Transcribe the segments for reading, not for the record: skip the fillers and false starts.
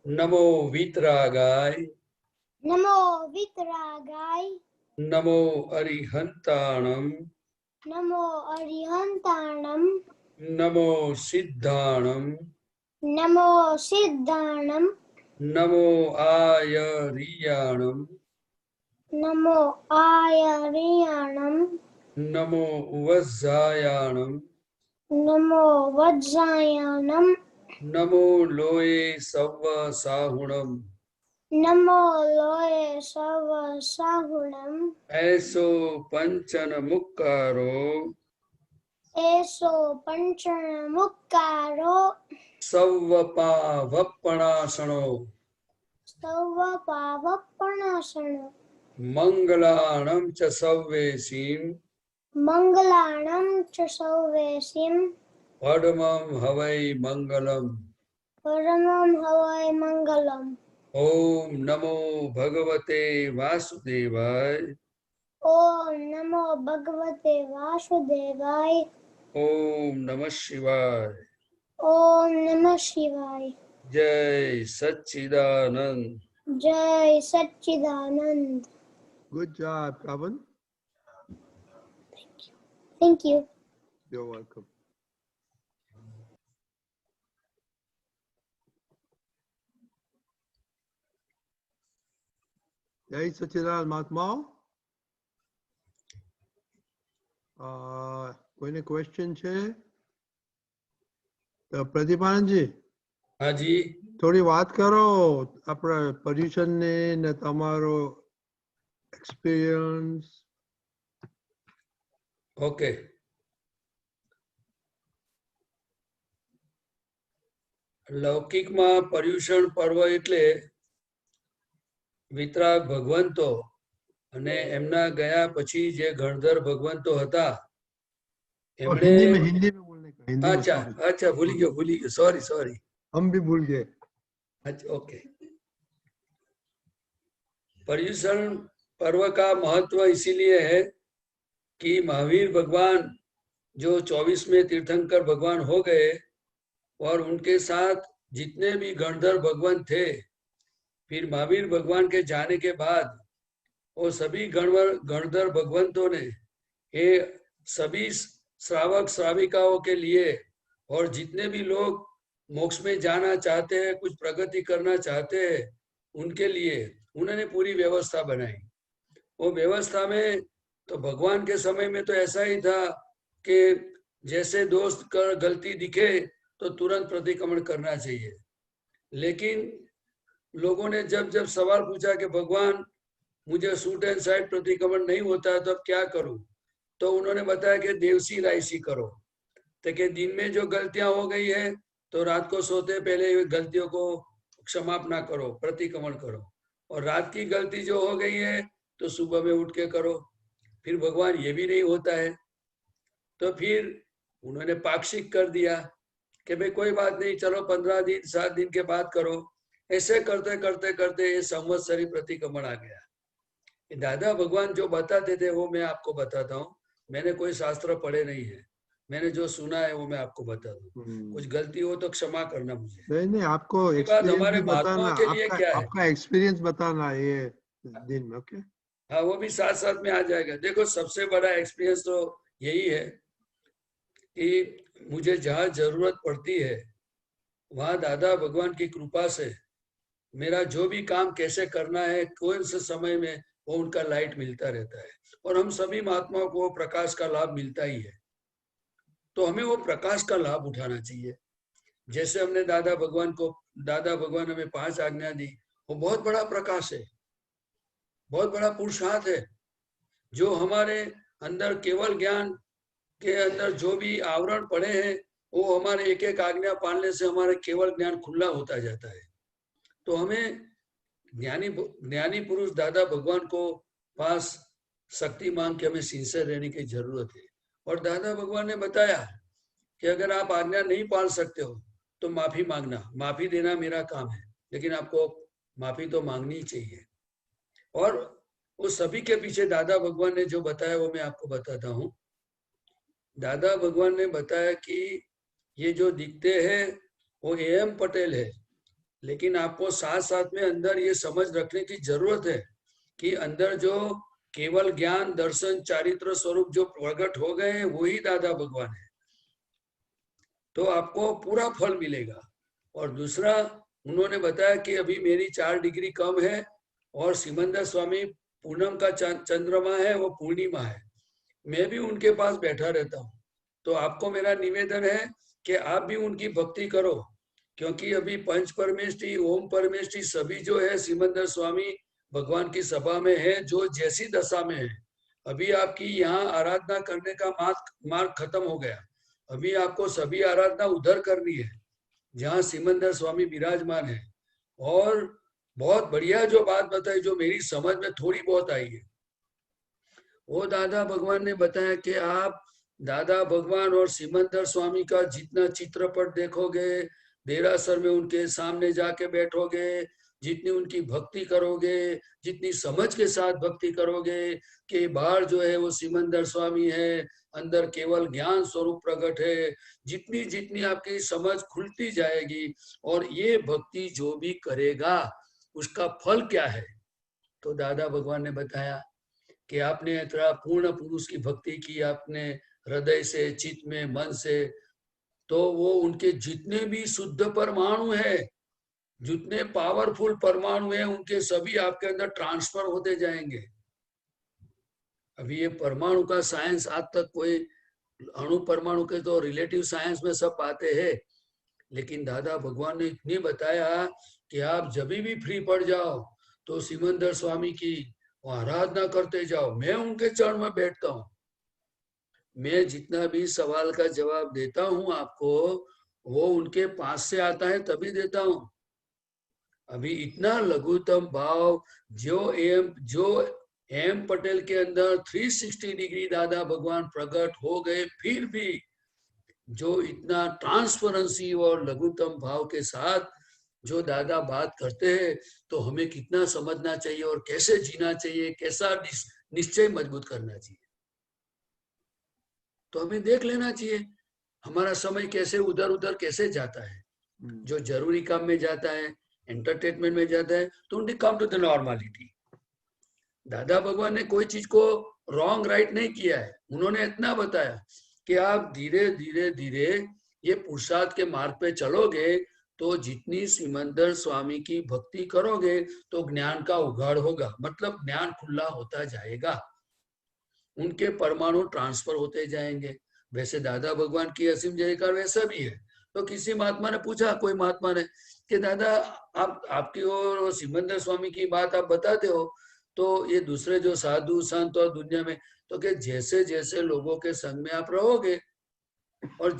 नमो वीतरागाय, नमो वितरागाय, नमो अरिहंताणम, नमो अरिहंताणम, नमो सिद्धाणम, नमो सिद्धाणम, नमो आयरियाणम, नमो आयर्याणम, नमो वज्जायाणम, नमो वज्रायणम, नमो लोये सव्व साहुणम, नमो लोये सव साहुणम, ऐसो पंचन मुक्कारो, एसो पंचन मुक्कारो, सव्व पावप्पणासनो, सव पावपणासण, मंगलाणं च सव्वेसीं, मंगलाणं च सौवेसिं, पद्मं हवै मंगलम्। परमं हवै मंगलम्। ओम नमो भगवते वासुदेवाय, ओम नमो भगवते वासुदेवाय, ओम नमः शिवाय। ओम नमः शिवाय। जय सच्चिदानंद। जय सच्चिदानंद। Good job, Pavan. Thank you. You're welcome. Jai Sachidanand Mahatma. કોઈને question છે? પ્રદીપાનંદજી, हाँ जी, થોડી વાત કરો આપણે પોલ્યુશન ને ને તમારો એક્સપિરિયન્સ. ओके। લૌકિકમાં પર્યુષણ પર્વ એટલે વિતરાગ ભગવંતો અને એમના ગયા પછી જે ગણધર ભગવંતો હતા એમણે हिंदी में बोलने का, हिंदी में, अच्छा sorry. अच्छा भूली गयो सॉरी सॉरी हम भी भूल गए. अच्छा ओके। पर्युषण पर्व का महत्व इसीलिए है कि महावीर भगवान जो 24वें तीर्थंकर भगवान हो गए और उनके साथ जितने भी गणधर भगवान थे, फिर महावीर भगवान के जाने के बाद वो सभी गणधर भगवंतों ने ये सभी श्रावक श्राविकाओं के लिए और जितने भी लोग मोक्ष में जाना चाहते हैं, कुछ प्रगति करना चाहते हैं, उनके लिए उन्होंने पूरी व्यवस्था बनाई। वो व्यवस्था में तो भगवान के समय में तो ऐसा ही था कि जैसे दोस्त कर गलती दिखे तो तुरंत प्रतिक्रमण करना चाहिए। लेकिन लोगों ने जब जब सवाल पूछा कि भगवान मुझे सूट एंड साइड प्रतिक्रमण नहीं होता है तो अब क्या करूं, तो उन्होंने बताया कि देवसी रायसी करो। तो कि दिन में जो गलतियां हो गई है तो रात को सोते पहले गलतियों को क्षमापना करो, प्रतिक्रमण करो, और रात की गलती जो हो गई है तो सुबह में उठ के करो। फिर भगवान ये भी नहीं होता है तो फिर उन्होंने पाक्षिक कर दिया कि भाई कोई बात नहीं, चलो 15 दिन 7 दिन के बाद करो। ऐसे करते करते करते ये संवत्सरी प्रतिक्रमण आ गया। दादा भगवान जो बताते थे वो मैं आपको बताता हूँ। मैंने कोई शास्त्र पढ़े नहीं है, मैंने जो सुना है वो मैं आपको बता दूं। कुछ गलती हो तो क्षमा करना मुझे। नहीं, आपको ये बात एक्सपीरियंस हमारे भी बताना, महात्माओं के लिए क्या है? आपका एक्सपीरियंस बताना ये दिन में. ओके, हाँ, वो भी साथ साथ में आ जाएगा। देखो, सबसे बड़ा एक्सपीरियंस तो यही है कि मुझे जहाँ जरूरत पड़ती है वहां दादा भगवान की कृपा से मेरा जो भी काम कैसे करना है, कौन से समय में, वो उनका लाइट मिलता रहता है। और हम सभी महात्माओं को प्रकाश का लाभ मिलता ही है, तो हमें वो प्रकाश का लाभ उठाना चाहिए। जैसे हमने दादा भगवान हमें 5 आज्ञा दी, वो बहुत बड़ा प्रकाश है, बहुत बड़ा पुरुषार्थ है। जो हमारे अंदर केवल ज्ञान के अंदर जो भी आवरण पड़े हैं, वो हमारे एक एक आज्ञा पालने से हमारे केवल ज्ञान खुला होता जाता है। तो हमें ज्ञानी पुरुष दादा भगवान को पास शक्ति मांग के हमें सिंसियर रहने की जरूरत है। और दादा भगवान ने बताया कि अगर आप आज्ञा नहीं पाल सकते हो तो माफी मांगना, माफी देना मेरा काम है, लेकिन आपको माफी तो मांगनी ही चाहिए। और उस सभी के पीछे दादा भगवान ने जो बताया वो मैं आपको बताता हूँ। दादा भगवान ने बताया कि ये जो दिखते हैं वो AM पटेल है, लेकिन आपको साथ साथ में अंदर ये समझ रखने की जरूरत है कि अंदर जो केवल ज्ञान दर्शन चारित्र स्वरूप जो प्रकट हो गए हैं वही दादा भगवान है, तो आपको पूरा फल मिलेगा। और दूसरा उन्होंने बताया कि अभी मेरी 4 डिग्री कम है और सिमंदर स्वामी पूनम का चंद्रमा है, वो पूर्णिमा है, मैं भी उनके पास बैठा रहता हूँ। तो आपको मेरा निवेदन है कि आप भी उनकी भक्ति करो, क्योंकि अभी पंच परमेष्ठी ओम परमेष्ठी सभी जो है सिमंदर स्वामी भगवान की सभा में है, जो जैसी दशा में है। अभी आपकी यहाँ आराधना करने का मार्ग खत्म हो गया, अभी आपको सभी आराधना उधर करनी है जहाँ सिमंदर स्वामी विराजमान है। और बहुत बढ़िया जो बात बताई, जो मेरी समझ में थोड़ी बहुत आई है, वो दादा भगवान ने बताया कि आप दादा भगवान और सिमंदर स्वामी का जितना चित्रपट देखोगे, देरासर में उनके सामने जाके बैठोगे, जितनी उनकी भक्ति करोगे, जितनी समझ के साथ भक्ति करोगे कि बाहर जो है वो सिमंदर स्वामी है, अंदर केवल ज्ञान स्वरूप प्रकट है, जितनी जितनी आपकी समझ खुलती जाएगी और ये भक्ति जो भी करेगा उसका फल क्या है। तो दादा भगवान ने बताया कि आपने इतना पूर्ण पुरुष की भक्ति की, आपने हृदय से, चित्त में, मन से, तो वो उनके जितने भी शुद्ध परमाणु है, जितने पावरफुल परमाणु है, उनके सभी आपके अंदर ट्रांसफर होते जाएंगे। अभी ये परमाणु का साइंस आज तक कोई अणु परमाणु के तो रिलेटिव साइंस में सब बातें हैं, लेकिन दादा भगवान ने इतनी बताया कि आप जब भी फ्री पड़ जाओ तो सिमंदर स्वामी की आराधना करते जाओ, मैं उनके चरण में बैठता हूँ, मैं जितना भी सवाल का जवाब देता हूँ आपको वो उनके पास से आता है तभी देता हूँ। अभी इतना लघुतम भाव जो एम पटेल के अंदर 360 डिग्री दादा भगवान प्रकट हो गए, फिर भी जो इतना ट्रांसपेरेंसी और लघुतम भाव के साथ जो दादा बात करते हैं, तो हमें कितना समझना चाहिए और कैसे जीना चाहिए, कैसा निश्चय मजबूत करना चाहिए। तो हमें देख लेना चाहिए हमारा समय कैसे उधर उधर कैसे जाता है, जो जरूरी काम में जाता है, एंटरटेनमेंट में जाता है, तो उनकी कम टू द नॉर्मलिटी। दादा भगवान ने कोई चीज को रॉन्ग राइट नहीं किया है, उन्होंने इतना बताया कि आप धीरे धीरे धीरे ये पुरुषार्थ के मार्ग पे चलोगे तो जितनी सिमंदर स्वामी की भक्ति करोगे तो ज्ञान का उघाड़ होगा, मतलब ज्ञान खुला होता जाएगा, उनके परमाणु ट्रांसफर होते जाएंगे। वैसे दादा भगवान की असीम जयकार वैसा भी है। तो किसी महात्मा ने पूछा, कोई महात्मा ने, कि दादा आपकी और सिमंदर स्वामी की बात आप बताते हो, तो ये दूसरे जो साधु संत और दुनिया में, तो कि जैसे जैसे लोगों के संग में आप रहोगे और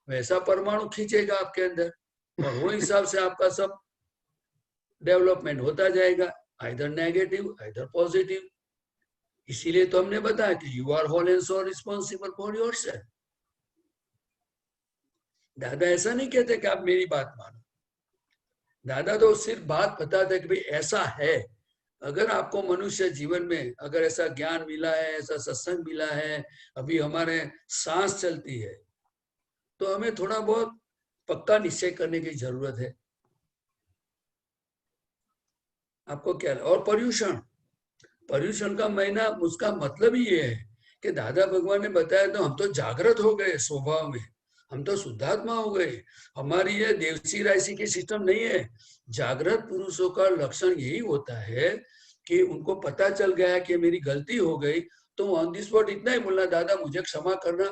वैसा परमाणु खींचेगा आपके अंदर और वो हिसाब से आपका सब डेवलपमेंट होता जाएगा, आइदर नेगेटिव आइदर पॉजिटिव। इसीलिए तो हमने बताया कि you are whole and so responsible for yourself. दादा ऐसा नहीं कहते कि आप मेरी बात मानो, दादा तो सिर्फ बात बताते कि भाई ऐसा है। अगर आपको मनुष्य जीवन में अगर ऐसा ज्ञान मिला है, ऐसा सत्संग मिला है, अभी हमारे सांस चलती है, तो हमें थोड़ा बहुत पक्का निश्चय करने की जरूरत है। आपको क्या, और पर्यूषण का महीना, उसका मतलब ही ये है कि दादा भगवान ने बताया तो हम तो जागृत हो गए स्वभाव में, हम तो शुद्धात्मा हो गए। हमारी ये देवसी राशि की सिस्टम नहीं है। जागृत पुरुषों का लक्षण यही होता है कि उनको पता चल गया कि मेरी गलती हो गई, तो ऑन दी स्पॉट इतना ही बोलना, दादा मुझे क्षमा करना,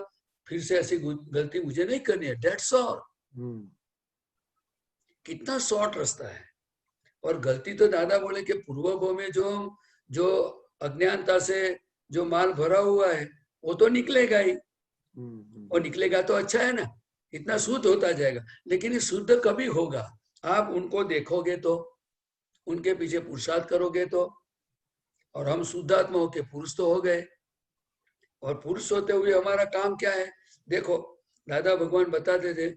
फिर से ऐसी गलती मुझे नहीं करनी है, दैट्स ऑल। कितना शॉर्ट रास्ता है। और गलती तो दादा बोले कि पूर्वभव में जो अज्ञानता से जो माल भरा हुआ है वो तो निकलेगा ही, और निकलेगा तो अच्छा है ना, इतना शुद्ध होता जाएगा। लेकिन ये शुद्ध कभी होगा, आप उनको देखोगे तो, उनके पीछे पुरुषार्थ करोगे तो। और हम शुद्धात्मा होके पुरुष तो हो गए, और पुरुष होते हुए हमारा काम क्या है? देखो दादा भगवान बताते थे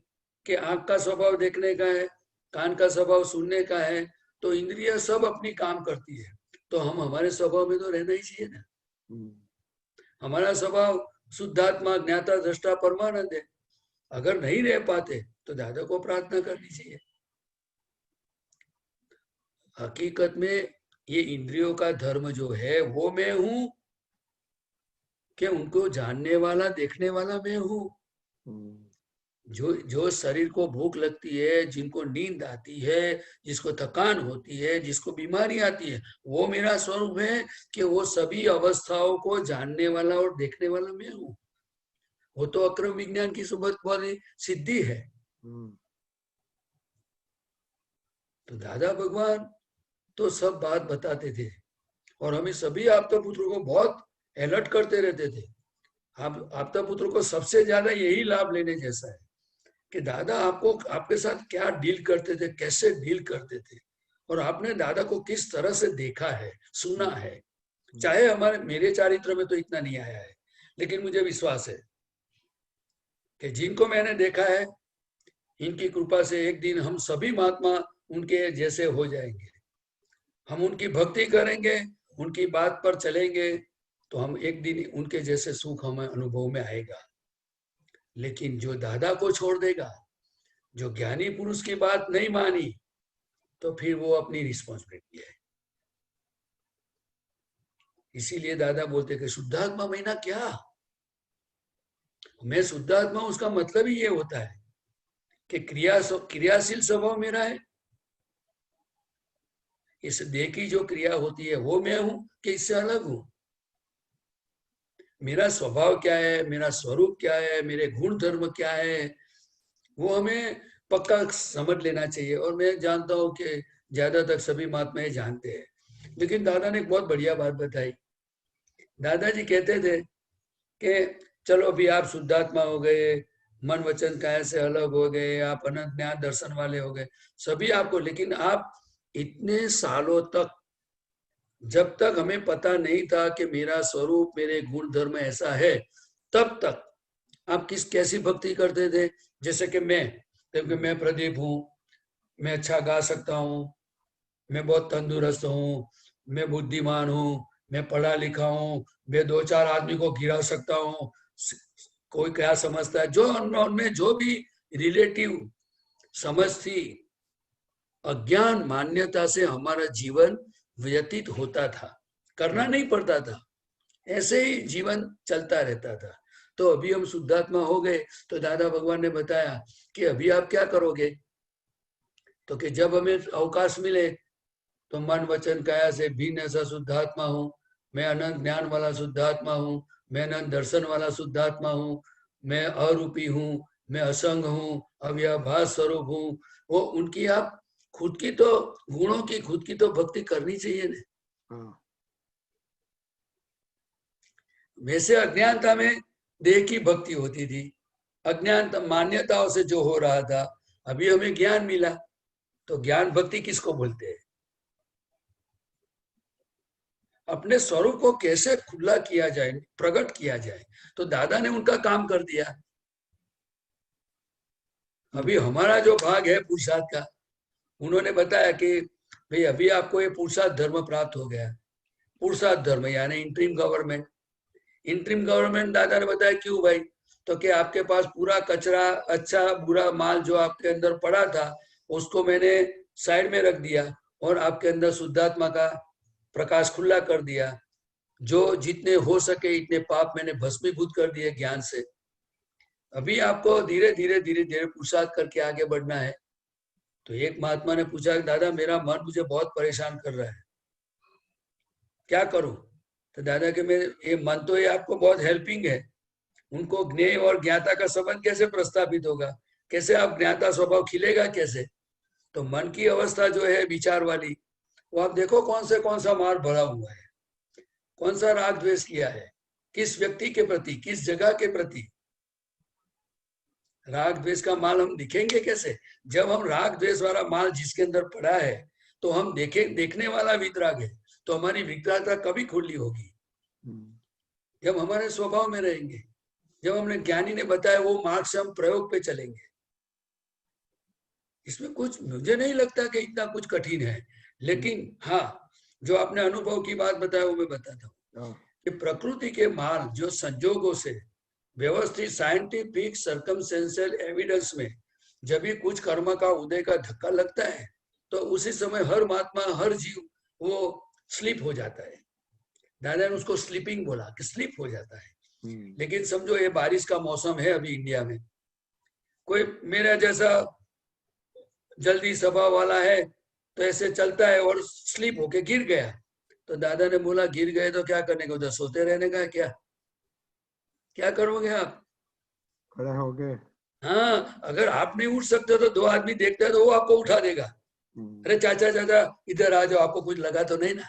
कि आंख का स्वभाव देखने का है, कान का स्वभाव सुनने का है, तो इंद्रिय सब अपनी काम करती है, तो हम हमारे स्वभाव में तो रहना ही चाहिए ना। हमारा स्वभाव शुद्धात्मा ज्ञाता दृष्टा परमानंद है। अगर नहीं रह पाते तो दादा को प्रार्थना करनी चाहिए हकीकत में ये इंद्रियों का धर्म जो है वो मैं हूं कि उनको जानने वाला देखने वाला मैं हूं? जो जो शरीर को भूख लगती है, जिनको नींद आती है, जिसको थकान होती है, जिसको बीमारी आती है, वो मेरा स्वरूप है कि वो सभी अवस्थाओं को जानने वाला और देखने वाला मैं हूं? वो तो अक्रम विज्ञान की सुबह वाली सिद्धि है। तो दादा भगवान तो सब बात बताते थे और हमें सभी आपदा पुत्रों को बहुत अलर्ट करते रहते थे। आप आपदा पुत्रों को सबसे ज्यादा यही लाभ लेने जैसा है कि दादा आपको आपके साथ क्या डील करते थे, कैसे डील करते थे, और आपने दादा को किस तरह से देखा है, सुना है। चाहे हमारे मेरे चारित्र में तो इतना नहीं आया है, लेकिन मुझे विश्वास है कि जिनको मैंने देखा है, इनकी कृपा से एक दिन हम सभी महात्मा उनके जैसे हो जाएंगे। हम उनकी भक्ति करेंगे, उनकी बात पर चलेंगे, तो हम एक दिन उनके जैसे सुख हमें अनुभव में आएगा। लेकिन जो दादा को छोड़ देगा, जो ज्ञानी पुरुष की बात नहीं मानी, तो फिर वो अपनी रिस्पॉन्सिबिलिटी है। इसीलिए दादा बोलते कि शुद्धात्मा महीना क्या, मैं शुद्धात्मा, उसका मतलब ही ये होता है कि क्रियाशील स्वभाव मेरा है। इस देह की जो क्रिया होती है वो मैं हूं कि इससे अलग हूं? मेरा स्वभाव क्या है, मेरा स्वरूप क्या है, मेरे गुण धर्म क्या है, वो हमें पक्का समझ लेना चाहिए। और मैं जानता हूं कि ज्यादातर सभी महात्मा जानते हैं, लेकिन दादा ने एक बहुत बढ़िया बात बताई। दादाजी कहते थे कि चलो अभी आप शुद्धात्मा हो गए, मन वचन काया से अलग हो गए, आप अनंत ज्ञान दर्शन वाले हो गए, सभी आपको, लेकिन आप इतने सालों तक, जब तक हमें पता नहीं था कि मेरा स्वरूप, मेरे गुण धर्म ऐसा है, तब तक आप कैसी भक्ति करते थे? जैसे कि मैं प्रदीप हूं, मैं अच्छा गा सकता हूं, मैं बहुत तंदुरुस्त हूं, मैं बुद्धिमान हूं, मैं पढ़ा लिखा हूं, मैं 2-4 आदमी को गिरा सकता हूं, कोई क्या समझता है, जो उनमें जो भी रिलेटिव समझ थी, अज्ञान मान्यता से हमारा जीवन व्यतीत होता था, करना नहीं पड़ता था, ऐसे ही जीवन चलता रहता था। तो अभी हम शुद्धात्मा हो गए, तो दादा भगवान ने बताया कि अभी आप क्या करोगे? तो कि जब हमें अवकाश मिले तो मन वचन काया से भिन्न ऐसा शुद्धात्मा हूँ, मैं अनंत ज्ञान वाला शुद्धात्मा हूँ, मैं अनंत दर्शन वाला शुद्धात्मा हूँ, मैं अरूपी हूँ, मैं असंग हूँ, अव्यभास स्वरूप हूँ। वो उनकी आप खुद की तो गुणों की खुद की तो भक्ति करनी चाहिए ना। वैसे अज्ञानता में देह की भक्ति होती थी, अज्ञानता मान्यताओं से जो हो रहा था, अभी हमें ज्ञान मिला, तो ज्ञान भक्ति किसको बोलते हैं? अपने स्वरूप को कैसे खुला किया जाए, प्रकट किया जाए, तो दादा ने उनका काम कर दिया। अभी हमारा जो भाग है पुरुषार्थ का, उन्होंने बताया कि भाई अभी आपको ये पुरुषार्थ धर्म प्राप्त हो गया। पुरुषार्थ धर्म यानी इंटरिम गवर्नमेंट। इंटरिम गवर्नमेंट दादा ने बताया क्यों भाई? तो कि आपके पास पूरा कचरा, अच्छा बुरा माल जो आपके अंदर पड़ा था, उसको मैंने साइड में रख दिया और आपके अंदर शुद्धात्मा का प्रकाश खुला कर दिया। जो जितने हो सके इतने पाप मैंने भस्मीभूत कर दिए ज्ञान से। अभी आपको धीरे धीरे धीरे धीरे पुरुषार्थ करके आगे बढ़ना है। तो एक महात्मा ने पूछा कि दादा मेरा मन मुझे बहुत परेशान कर रहा है, क्या करूं? तो दादा के मैं ये मन तो ये आपको बहुत हेल्पिंग है, उनको ज्ञेय और ज्ञाता का संबंध कैसे प्रस्थापित होगा, कैसे आप ज्ञाता स्वभाव खिलेगा कैसे? तो मन की अवस्था जो है विचार वाली, वो आप देखो कौन सा मार भरा हुआ है, कौन सा राग द्वेष किया है, किस व्यक्ति के प्रति, किस जगह के प्रति। राग द्वेष का माल हम दिखेंगे कैसे? जब हम राग द्वेष वाला माल जिसके अंदर पड़ा है, तो हम देखने वाला वितराग है, तो हमारी वितरागता कभी खुली होगी? जब हमारे स्वभाव में रहेंगे, जब हमने ज्ञानी ने बताया वो मार्ग से हम प्रयोग पे चलेंगे। इसमें कुछ मुझे नहीं लगता कि इतना कुछ कठिन है, लेकिन हाँ, जो आपने अनुभव की बात बताया वो मैं बताता हूँ कि प्रकृति के माल जो संजोगों से व्यवस्थित साइंटिफिक सर्कमस्टेंशियल एविडेंस में जब भी कुछ कर्म का उदय का धक्का लगता है, तो उसी समय हर महात्मा हर जीव वो स्लीप हो जाता है। दादा ने उसको स्लीपिंग बोला कि स्लीप हो जाता है। लेकिन समझो ये बारिश का मौसम है अभी इंडिया में, कोई मेरा जैसा जल्दी स्वभाव वाला है तो ऐसे चलता है और स्लीप होके गिर गया, तो दादा ने बोला गिर गए तो क्या करने का, उधर सोते रहने का, क्या करोगे आप? खड़ा हो गए। हाँ, अगर आप नहीं उठ सकते तो दो आदमी देखता है तो वो आपको उठा देगा। अरे चाचा चाचा इधर आ जाओ, आपको कुछ लगा तो नहीं ना?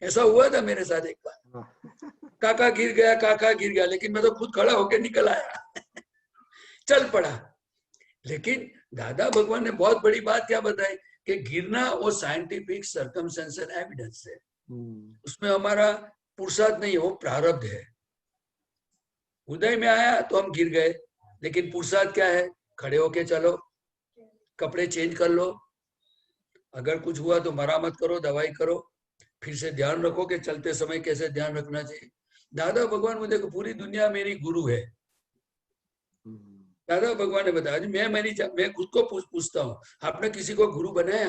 ऐसा हुआ था मेरे साथ एक बार, काका गिर गया, लेकिन मैं तो खुद खड़ा होकर निकल आया चल पड़ा। लेकिन दादा भगवान ने बहुत बड़ी बात क्या बताई कि गिरना वो साइंटिफिक सर्कमस्टेंशियल एविडेंस है, उसमें हमारा पुरुषार्थ नहीं है, वो प्रारब्ध है। उदय में आया तो हम गिर गए, लेकिन पुरुषार्थ क्या है? खड़े होके चलो, कपड़े चेंज कर लो, अगर कुछ हुआ तो मरामत करो, दवाई करो, फिर से ध्यान रखो कि चलते समय कैसे ध्यान रखना चाहिए। दादा भगवान मुझे देखो पूरी दुनिया मेरी गुरु है। दादा भगवान ने बताया, मैं खुद को पूछता हूँ, आपने किसी को गुरु बनाया?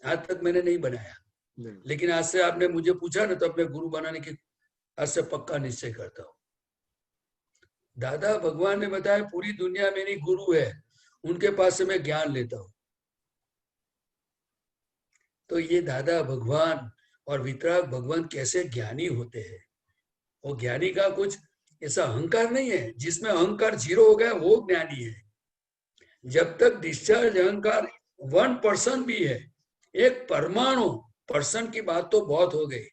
आज तक मैंने नहीं बनाया, लेकिन आज से आपने मुझे पूछा ना तो अपने गुरु बनाने की आज से पक्का निश्चय करता हूँ। दादा भगवान ने बताया पूरी दुनिया मेरी गुरु है, उनके पास से मैं ज्ञान लेता हूँ। तो ये दादा भगवान और वितराग भगवान कैसे ज्ञानी होते हैं। वो ज्ञानी का कुछ ऐसा अहंकार नहीं है, जिसमें अहंकार 0 हो गया वो ज्ञानी है। जब तक डिस्चार्ज अहंकार 1% भी है, एक परमाणु, पर्सन की बात तो बहुत हो गई,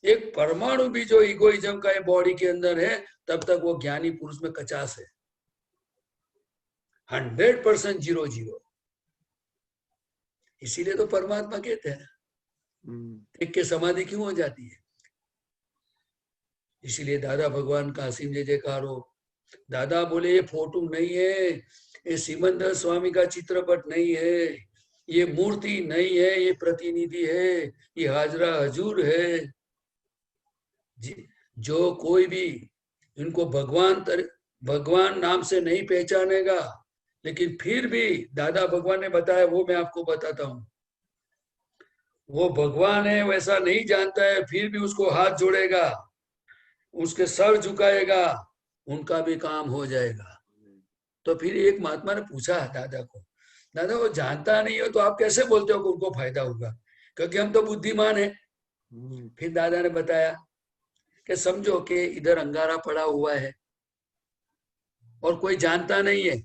एक परमाणु भी जो इगोइज्म का बॉडी के अंदर है, तब तक वो ज्ञानी पुरुष में 50 है। 100% 0 इसीलिए तो परमात्मा कहते हैं एक के समाधि क्यों हो जाती है। इसीलिए दादा भगवान का असीम जय जयकार हो। दादा बोले ये फोटो नहीं है, ये सिमंदर स्वामी का चित्रपट नहीं है, ये मूर्ति नहीं है, ये प्रतिनिधि है, ये हाजरा हजूर है। जो कोई भी इनको भगवान नाम से नहीं पहचानेगा, लेकिन फिर भी दादा भगवान ने बताया, वो मैं आपको बताता हूँ, वो भगवान है वैसा नहीं जानता है, फिर भी उसको हाथ जोड़ेगा, उसके सर झुकाएगा, उनका भी काम हो जाएगा। तो फिर एक महात्मा ने पूछा दादा को, दादा वो जानता नहीं हो तो आप कैसे बोलते हो कि उनको फायदा होगा, क्योंकि हम तो बुद्धिमान है। फिर दादा ने बताया कि समझो कि इधर अंगारा पड़ा हुआ है और कोई जानता नहीं है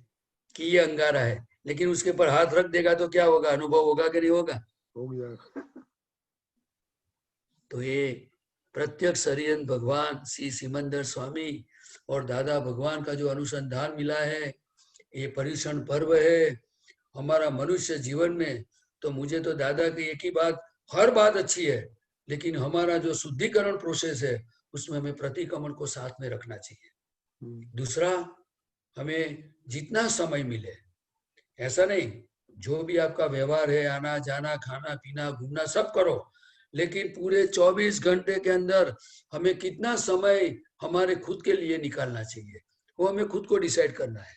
कि ये अंगारा है, लेकिन उसके ऊपर हाथ रख देगा तो क्या होगा, अनुभव होगा कि नहीं होगा? हो गया। तो ये प्रत्यक्ष हरिहर भगवान श्री सिमंदर स्वामी और दादा भगवान का जो अनुसंधान मिला है, ये पर्युषण पर्व है हमारा मनुष्य जीवन में। तो मुझे तो दादा की एक ही बात, हर बात अच्छी है, लेकिन हमारा जो शुद्धिकरण प्रोसेस है उसमें हमें प्रतिक्रमण को साथ में रखना चाहिए। दूसरा, हमें जितना समय मिले, ऐसा नहीं जो भी आपका व्यवहार है, आना जाना, खाना पीना, घूमना सब करो, लेकिन पूरे 24 घंटे के अंदर हमें कितना समय हमारे खुद के लिए निकालना चाहिए, वो हमें खुद को डिसाइड करना है।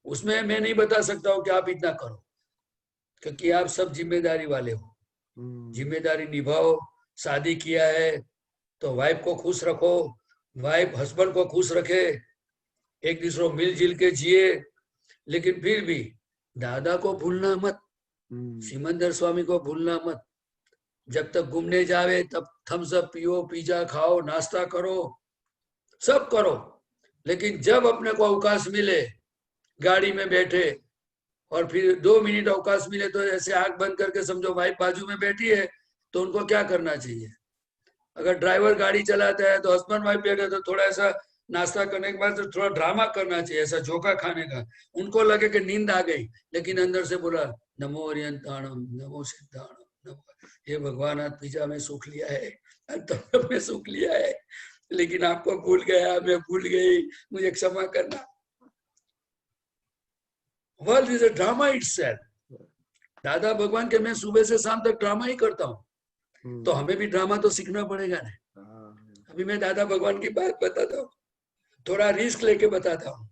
उसमें मैं नहीं बता सकता हूँ कि आप इतना करो, क्योंकि आप सब जिम्मेदारी वाले हो, जिम्मेदारी निभाओ। शादी किया है तो वाइफ को खुश रखो, वाइफ हस्बैंड को खुश रखे, एक दूसरे मिलजुल के जिए, लेकिन फिर भी दादा को भूलना मत, सिमंदर स्वामी को भूलना मत। जब तक घूमने जावे तब थम्स अप पियो, पिज्जा खाओ, नाश्ता करो, सब करो, लेकिन जब अपने को अवकाश मिले, गाड़ी में बैठे और फिर 2 मिनट अवकाश मिले तो ऐसे आंख बंद करके समझो वाइफ बाजू में बैठी है, तो उनको क्या करना चाहिए? अगर ड्राइवर गाड़ी चलाता है तो हस्बैंड वाइफ बैठे तो थोड़ा ऐसा नाश्ता करने के बाद तो थोड़ा ड्रामा करना चाहिए, ऐसा झोंका खाने का। उनको लगे कि नींद आ गई, लेकिन अंदर से बोला नमो अरियंताणम, नमो सिद्धाणम, नमो, ये भगवान आज पिज्जा में सुख लिया है, तब में सुख लिया है, लेकिन आपको भूल गया, मैं भूल गई, मुझे क्षमा करना। World is a drama itself. दादा भगवान के मैं सुबह से शाम तक ड्रामा ही करता हूँ, तो हमें भी ड्रामा तो सीखना पड़ेगा ना। अभी मैं दादा भगवान की बात बताता हूँ, थोड़ा रिस्क लेके बताता हूँ।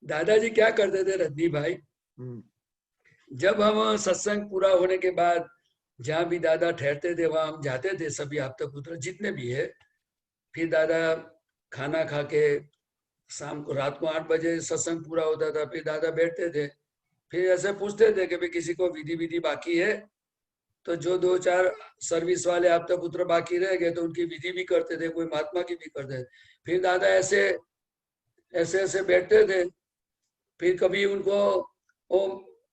दादाजी क्या करते थे रजनी भाई, जब हम सत्संग पूरा होने के बाद जहाँ भी दादा ठहरते थे वहां हम जाते थे, सभी आपता पुत्र जितने भी है। फिर दादा खाना खा के शाम को रात को 8 बजे सत्संग पूरा होता था, फिर दादा बैठते थे, फिर ऐसे पूछते थे कि भाई किसी को विधि विधि बाकी है, तो जो 2-4 सर्विस वाले आपता पुत्र बाकी रह गए तो उनकी विधि भी करते थे, कोई महात्मा की भी करते थे। फिर दादा ऐसे ऐसे ऐसे बैठते थे, फिर कभी उनको वो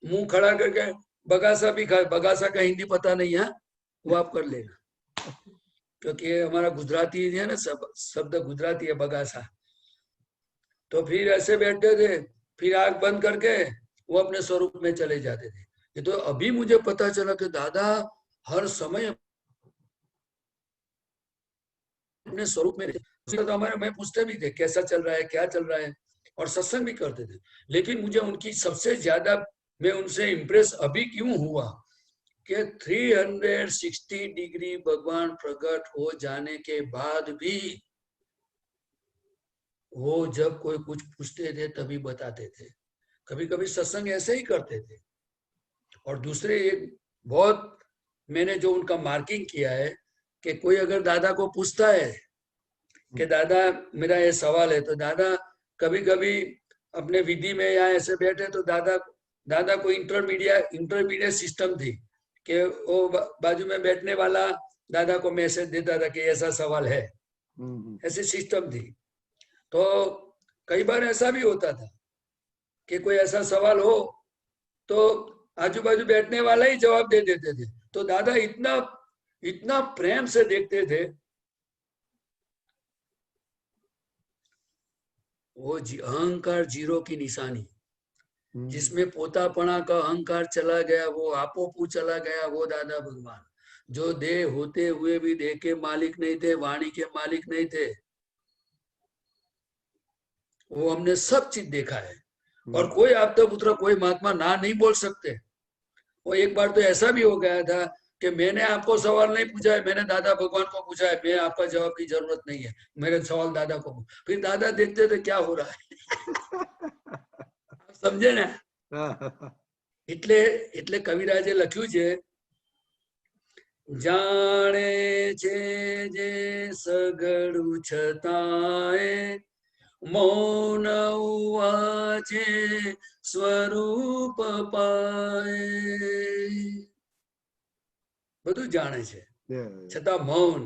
मुंह खड़ा करके बगासा भी खा, बगासा का हिंदी पता नहीं है वो आप कर लेना, क्योंकि हमारा गुजराती है ना, सब शब्द गुजराती है बगासा। तो फिर ऐसे बैठते थे, फिर आंख बंद करके वो अपने स्वरूप में चले जाते थे। ये तो अभी मुझे पता चला कि दादा हर समय अपने स्वरूप में रहते। तो हमारे मैं पूछते भी थे कैसा चल रहा है, क्या चल रहा है, और सत्संग भी करते थे। लेकिन मुझे उनकी सबसे ज्यादा मैं उनसे इम्प्रेस अभी क्यों हुआ कि 360 डिग्री भगवान प्रकट हो जाने के बाद भी वो जब कोई कुछ पूछते थे तभी बताते थे। कभी कभी सत्संग ऐसे ही करते थे। और दूसरे एक बहुत मैंने जो उनका मार्किंग किया है कि कोई अगर दादा को पूछता है कि दादा मेरा ये सवाल है, तो दादा कभी कभी अपने विधि में या ऐसे बैठे तो दादा को इंटरमीडिएट सिस्टम थी कि वो बाजू में बैठने वाला दादा को मैसेज देता था कि ऐसा सवाल है, ऐसी सिस्टम थी। तो कई बार ऐसा भी होता था कि कोई ऐसा सवाल हो तो आजू बाजू बैठने वाला ही जवाब दे देते थे। तो दादा इतना इतना प्रेम से देखते थे। वो अहंकार जीरो की निशानी, जिसमें पोतापना का अहंकार चला गया, वो आपोपू चला गया, वो दादा भगवान जो देह होते हुए भी देह के मालिक नहीं थे, वाणी के मालिक नहीं थे। वो हमने सब चीज देखा है। और कोई आपता पुत्र कोई महात्मा ना नहीं बोल सकते। वो एक बार तो ऐसा भी हो गया था कि मैंने आपको सवाल नहीं पूछा है, मैंने दादा भगवान को पूछा है, मैं आपका जवाब की जरूरत नहीं है, मेरे सवाल दादा को। फिर दादा देखते थे क्या हो रहा है। समझे ना? એટલે કવિરાજે લખ્યું છે, જાણે છે જે સઘળું છતાંય મૌન વાચે સ્વરૂપ પાએ. બધું જાણે છે છતાં મૌન.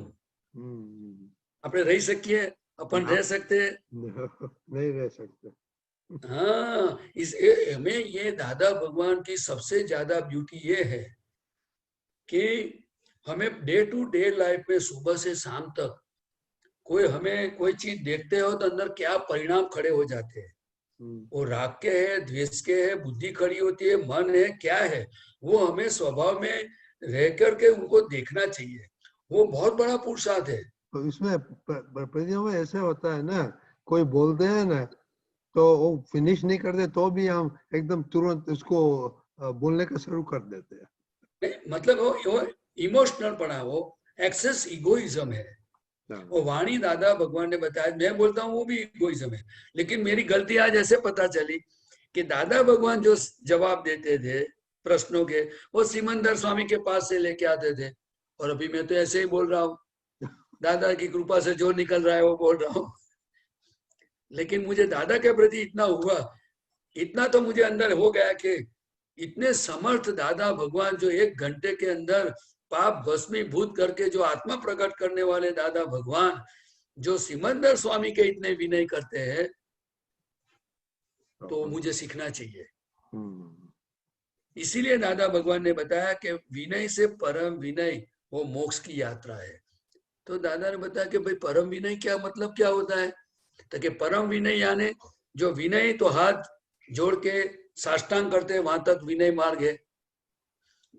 આપણે રહી શકીએ? अपन रह सकते? नहीं रह सकते। हाँ, हमें ये दादा भगवान की सबसे ज्यादा ब्यूटी ये है कि हमें डे टू डे लाइफ में सुबह से शाम तक हमें कोई चीज देखते हो तो अंदर क्या परिणाम खड़े हो जाते हैं। वो राग के है, द्वेष के है, बुद्धि खड़ी होती है, मन है, क्या है, वो हमें स्वभाव में रह करके उनको देखना चाहिए। वो बहुत बड़ा पुरुषार्थ है। तो इसमें प्रतिमा में ऐसे होता है ना, कोई बोलते हैं ना तो वो फिनिश नहीं करते तो भी हम एकदम तुरंत उसको बोलने का शुरू कर देते हैं। मतलब वो इमोशनल पड़ा, वो एक्सेस इगोइज्म है। वो वाणी दादा भगवान ने बताया, मैं बोलता हूँ वो भी इगोइज्म है। लेकिन मेरी गलती आज ऐसे पता चली कि दादा भगवान जो जवाब देते थे प्रश्नों के, वो सिमंदर स्वामी के पास से लेके आते थे। और अभी मैं तो ऐसे ही बोल रहा हूँ, दादा की कृपा से जो निकल रहा है वो बोल रहा हूँ। लेकिन मुझे दादा के प्रति इतना हुआ, इतना तो मुझे अंदर हो गया कि इतने समर्थ दादा भगवान जो 1 घंटे के अंदर पाप भस्मीभूत करके जो आत्मा प्रकट करने वाले दादा भगवान जो सिमंदर स्वामी के इतने विनय करते हैं, तो मुझे सीखना चाहिए। इसीलिए दादा भगवान ने बताया कि विनय से परम विनय वो मोक्ष की यात्रा है। तो दादा ने बताया कि भाई परम विनय क्या मतलब, क्या होता है? तो कि परम विनय यानी जो विनय तो हाथ जोड़ के साष्टांग करते हैं, वहां तक विनय मार्ग है।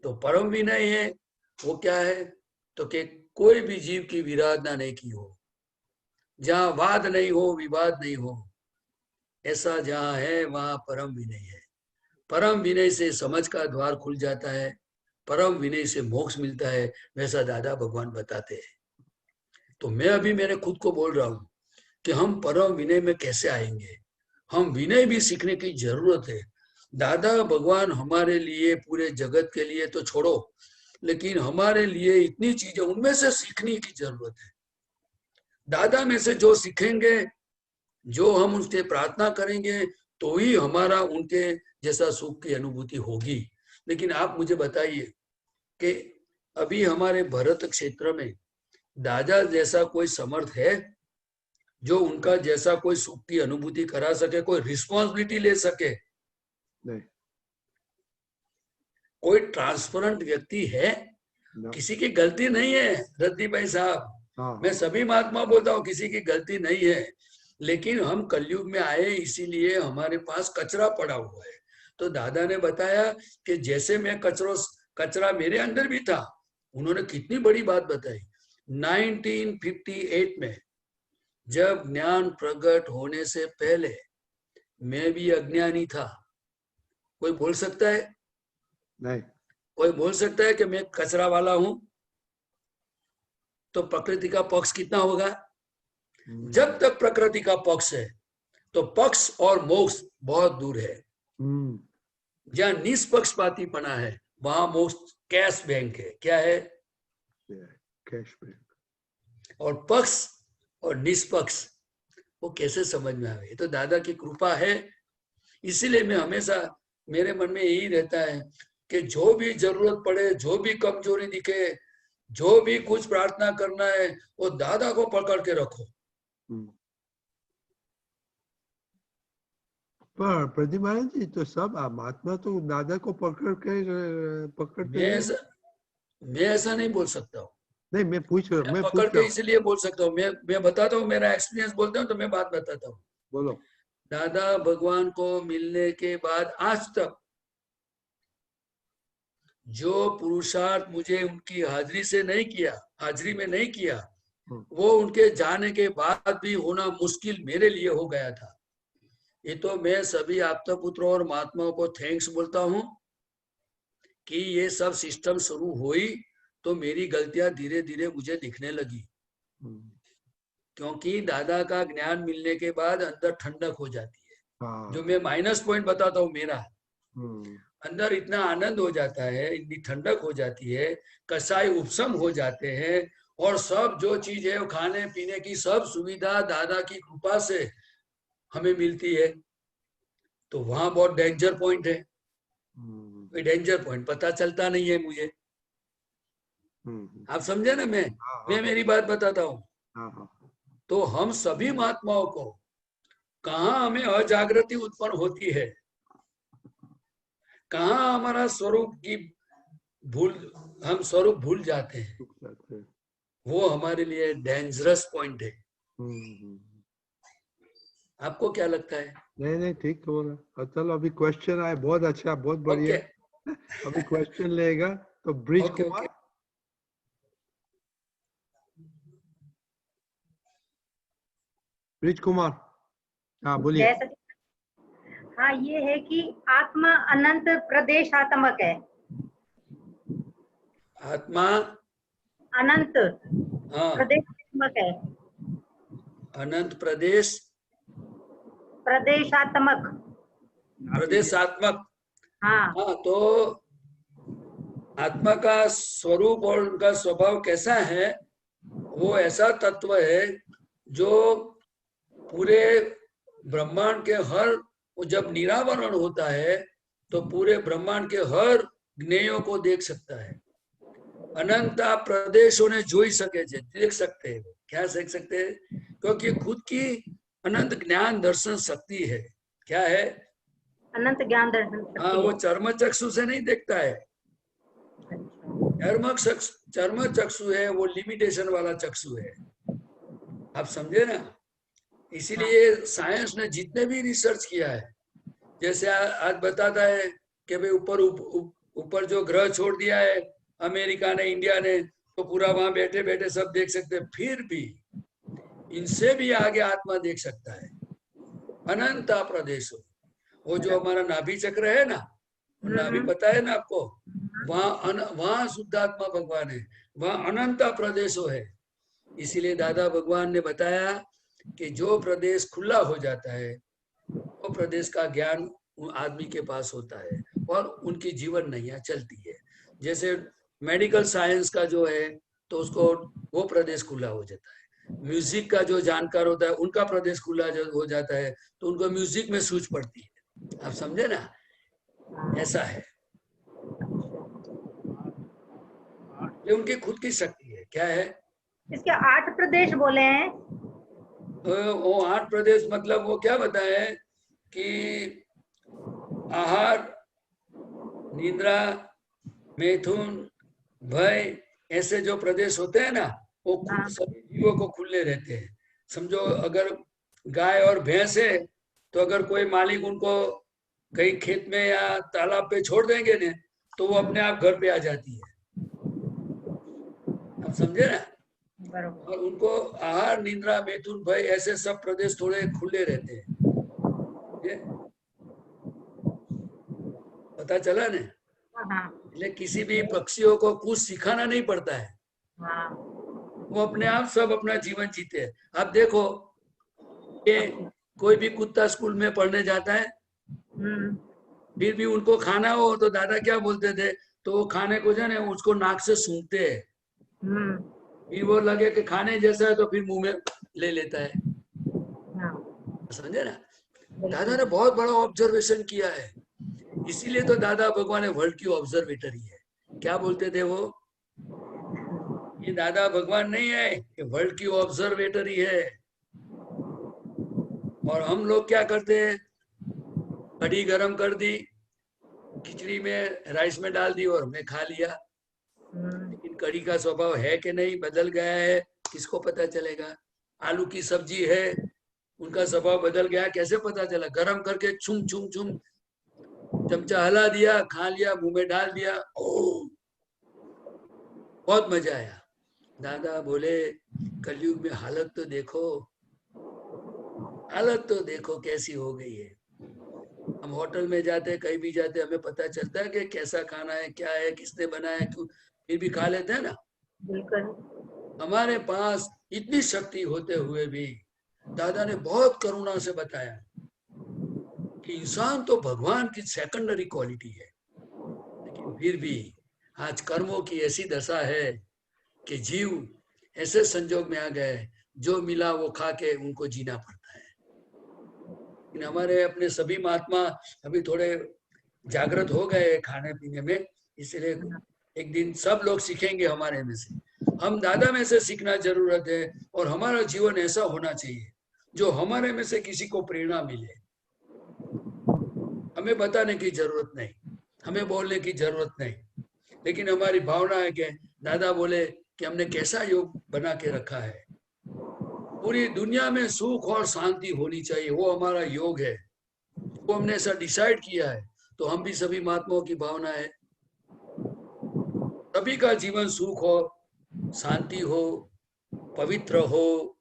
तो परम विनय है वो क्या है? तो कि कोई भी जीव की विराधना नहीं की हो, जहां वाद नहीं हो, विवाद नहीं हो, ऐसा जहां है वहां परम विनय है। परम विनय से समझ का द्वार खुल जाता है, परम विनय से मोक्ष मिलता है, वैसा दादा भगवान बताते हैं। तो मैं अभी मेरे खुद को बोल रहा हूं कि हम परम विनय में कैसे आएंगे। हम विनय भी सीखने की जरूरत है। दादा भगवान हमारे लिए, पूरे जगत के लिए तो छोड़ो, लेकिन हमारे लिए इतनी चीजें उनमें से सीखने की जरूरत है। दादा में से जो सीखेंगे, जो हम उनसे प्रार्थना करेंगे, तो ही हमारा उनके जैसा सुख की अनुभूति होगी। लेकिन आप मुझे बताइए कि अभी हमारे भरत क्षेत्र में दादा जैसा कोई समर्थ है जो उनका जैसा कोई सुख की अनुभूति करा सके, कोई रिस्पॉन्सिबिलिटी ले सके? नहीं। कोई ट्रांसपेरेंट व्यक्ति है? No. किसी की गलती नहीं है रद्दी भाई साहब। हाँ, मैं सभी महात्मा बोलता हूँ, किसी की गलती नहीं है, लेकिन हम कलयुग में आए इसीलिए हमारे पास कचरा पड़ा हुआ है। तो दादा ने बताया कि जैसे मैं कचरा मेरे अंदर भी था। उन्होंने कितनी बड़ी बात बताई। 1958 में जब ज्ञान प्रकट होने से पहले मैं भी अज्ञानी था। कोई बोल सकता है? नहीं। कोई बोल सकता है कि मैं कचरा वाला हूं? तो प्रकृति का पक्ष कितना होगा? जब तक प्रकृति का पक्ष है तो पक्ष और मोक्ष बहुत दूर है। जहाँ निष्पक्षपातीपना है वहां मोक्ष कैश बैंक है। क्या है? Cash bank. और पक्ष और निष्पक्ष वो कैसे समझ में आवे? तो दादा की कृपा है। इसीलिए मैं हमेशा, मेरे मन में यही रहता है कि जो भी जरूरत पड़े, जो भी कमजोरी दिखे, जो भी कुछ प्रार्थना करना है, वो दादा को पकड़ के रखो। पर प्रदीप महाराज जी, तो सब महात्मा तो दादा को पकड़ते हैं। मैं ऐसा नहीं बोल सकता हूँ। नहीं, मैं पूछ रहा मैं पकड़ के इसलिए बोल सकता हूँ, मैं बताता हूँ, मेरा एक्सपीरियंस बोलते हूँ तो मैं बात बताता हूँ। बोलो। दादा भगवान को मिलने के बाद आज तक जो पुरुषार्थ मुझे उनकी हाजिरी में नहीं किया, वो उनके जाने के बाद भी होना मुश्किल मेरे लिए हो गया था। ये तो मैं सभी आपदा पुत्रों और महात्माओं को थैंक्स बोलता हूँ कि ये सब सिस्टम शुरू हुई तो मेरी गलतियां धीरे धीरे मुझे दिखने लगी। क्योंकि दादा का ज्ञान मिलने के बाद अंदर ठंडक हो जाती है। जो मैं माइनस पॉइंट बताता हूँ मेरा, अंदर इतना आनंद हो जाता है, इतनी ठंडक हो जाती है, कसाई उपशम हो जाते हैं, और सब जो चीज है खाने पीने की सब सुविधा दादा की कृपा से हमें मिलती है। तो वहां बहुत डेंजर पॉइंट है। डेंजर पॉइंट पता चलता नहीं है मुझे। आप समझे ना? मैं मेरी बात बताता हूँ। तो हम सभी महात्माओं को कहाँ हमें अजागृति उत्पन्न होती है, कहाँ हमारा स्वरूप की हम स्वरूप भूल जाते हैं, वो हमारे लिए डेंजरस पॉइंट है। आपको क्या लगता है? नहीं, ठीक तो बोला। चलो अभी क्वेश्चन आए, बहुत अच्छा, बहुत बढ़िया। अभी क्वेश्चन लेगा तो ब्रिज कुमार। ब्रिज कुमार, हाँ बोलिए। हाँ, ये है कि आत्मा अनंत प्रदेशात्मक है। आत्मा अनंत प्रदेशात्मक है। अनंत प्रदेशात्मक। हाँ, तो आत्मा का स्वरूप और उनका स्वभाव कैसा है? वो ऐसा तत्व है जो पूरे ब्रह्मांड के जब निरावरण होता है तो पूरे ब्रह्मांड के हर ज्ञेयों को देख सकता है। अनंत प्रदेशों ने जोई सके देख सकते हैं। क्या देख सकते हैं? क्योंकि खुद की अनंत ज्ञान दर्शन शक्ति है। क्या है? अनंत ज्ञान दर्शन शक्ति। हाँ, वो चर्म चक्षु से नहीं देखता है। चर्म चक्षु है वो लिमिटेशन वाला चक्षु है। आप समझे ना? इसीलिए साइंस ने जितने भी रिसर्च किया है, जैसे आज बताता है कि भाई ऊपर जो ग्रह छोड़ दिया है अमेरिका ने, इंडिया ने, तो पूरा वहां बैठे बैठे सब देख सकते हैं। फिर भी इनसे भी आगे आत्मा देख सकता है। अनंत प्रदेश, वो जो हमारा नाभि चक्र है ना, नाभि पता है ना आपको? वहां शुद्धात्मा भगवान है, वहां अनंत प्रदेशो है। इसीलिए दादा भगवान ने बताया कि जो प्रदेश खुला हो जाता है वो प्रदेश का ज्ञान आदमी के पास होता है और उनकी जीवन नैया चलती है। जैसे मेडिकल साइंस का जो है तो उसको वो प्रदेश खुला हो जाता है। म्यूजिक का जो जानकार होता है उनका प्रदेश खुला हो जाता है तो उनको म्यूजिक में सूझ पड़ती है। आप समझे ना, ऐसा है। ये उनकी खुद की शक्ति है। क्या है इसके 8 प्रदेश बोले हैं। वो 8 प्रदेश मतलब वो क्या बताए कि आहार, निद्रा, मैथुन, भय, ऐसे जो प्रदेश होते हैं ना वो सभी जीवों को खुले रहते हैं। समझो अगर गाय और भैंस है तो अगर कोई मालिक उनको कहीं खेत में या तालाब पे छोड़ देंगे ना तो वो अपने आप घर पे आ जाती है। आप समझे ना। और उनको आहार, निद्रा, मैथुन, भय ऐसे सब प्रदेश थोड़े खुले रहते हैं। ये पता चला ना। इसलिए किसी भी पक्षियों को कुछ सिखाना नहीं पड़ता है, वो अपने आप सब अपना जीवन जीते हैं। आप देखो ये कोई भी कुत्ता स्कूल में पढ़ने जाता है, फिर भी उनको खाना हो तो दादा क्या बोलते थे, तो वो खाने को जो है उसको नाक से सूंघते हैं, फिर वो लगे कि खाने जैसा है तो फिर मुंह में ले लेता है। समझे ना। दादा ने बहुत बड़ा ऑब्जर्वेशन किया है, इसीलिए तो दादा भगवान वर्ल्ड की ऑब्जर्वेटरी है। क्या बोलते थे वो, ये दादा भगवान नहीं है, ये वर्ल्ड की ऑब्जर्वेटरी है। और हम लोग क्या करते हैं, कढ़ी गरम कर दी, खिचड़ी में राइस में डाल दी और मैं खा लिया। लेकिन कढ़ी का स्वभाव है कि नहीं, बदल गया है, किसको पता चलेगा। आलू की सब्जी है, उनका स्वभाव बदल गया, कैसे पता चला। गरम करके छुम छुम छुम चमचा हिला दिया, खा लिया, मुंह में डाल दिया, ओह बहुत मजा आया। दादा बोले कलयुग में हालत तो देखो, हालत तो देखो कैसी हो गई है। हम होटल में जाते, कहीं भी जाते, हमें पता चलता है कि कैसा खाना है, क्या है, किसने बनाया, क्यों, फिर भी खा लेते हैं ना। बिल्कुल। हमारे पास इतनी शक्ति होते हुए भी दादा ने बहुत करुणा से बताया कि इंसान तो भगवान की सेकेंडरी क्वालिटी है, लेकिन फिर भी आज कर्मों की ऐसी दशा है कि जीव ऐसे संजोग में आ गए, जो मिला वो खा के उनको जीना पड़ता है। लेकिन हमारे अपने सभी महात्मा अभी थोड़े जागृत हो गए खाने पीने में, इसलिए एक दिन सब लोग सीखेंगे हमारे में से। हम दादा में से सीखना जरूरत है, और हमारा जीवन ऐसा होना चाहिए जो हमारे में से किसी को प्रेरणा मिले। हमें बताने की जरूरत नहीं, हमें बोलने की जरूरत नहीं, लेकिन हमारी भावना है कि दादा बोले कि हमने कैसा योग बना के रखा है, पूरी दुनिया में सुख और शांति होनी चाहिए, वो हमारा योग है, वो हमने ऐसा डिसाइड किया है। तो हम भी सभी महात्माओं की भावना है, सभी का जीवन सुख हो, शांति हो, पवित्र हो,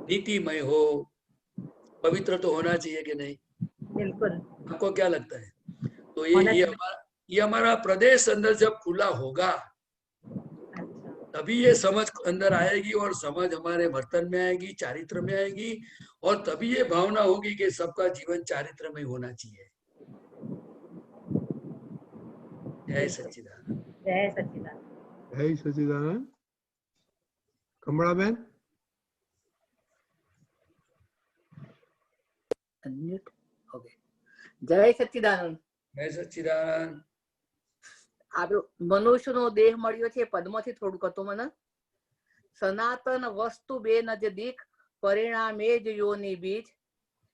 नीतिमय हो। पवित्र तो होना चाहिए कि नहीं, बिल्कुल। आपको क्या लगता है। तो ये हमारा प्रदेश अंदर जब खुला होगा तभी ये समझ अंदर आएगी, और समझ हमारे वर्तन में आएगी, चारित्र में आएगी, और तभी ये भावना होगी कि सबका जीवन चारित्र में होना चाहिए। जय सच्चिदानंद। जय सच्चिदानंद। जय सच्चिदानंद। कमला बेन अनम्यूट हो गए। जय सच्चिदानंद। जय सच्चिदानंद। આપણો મનુષ્યનો દેહ મળ્યો છે, પદ્મથી થોડુંક હતું મને. સનાતન વસ્તુ બે નજદીક, પરિણામે જ યોની બીજ,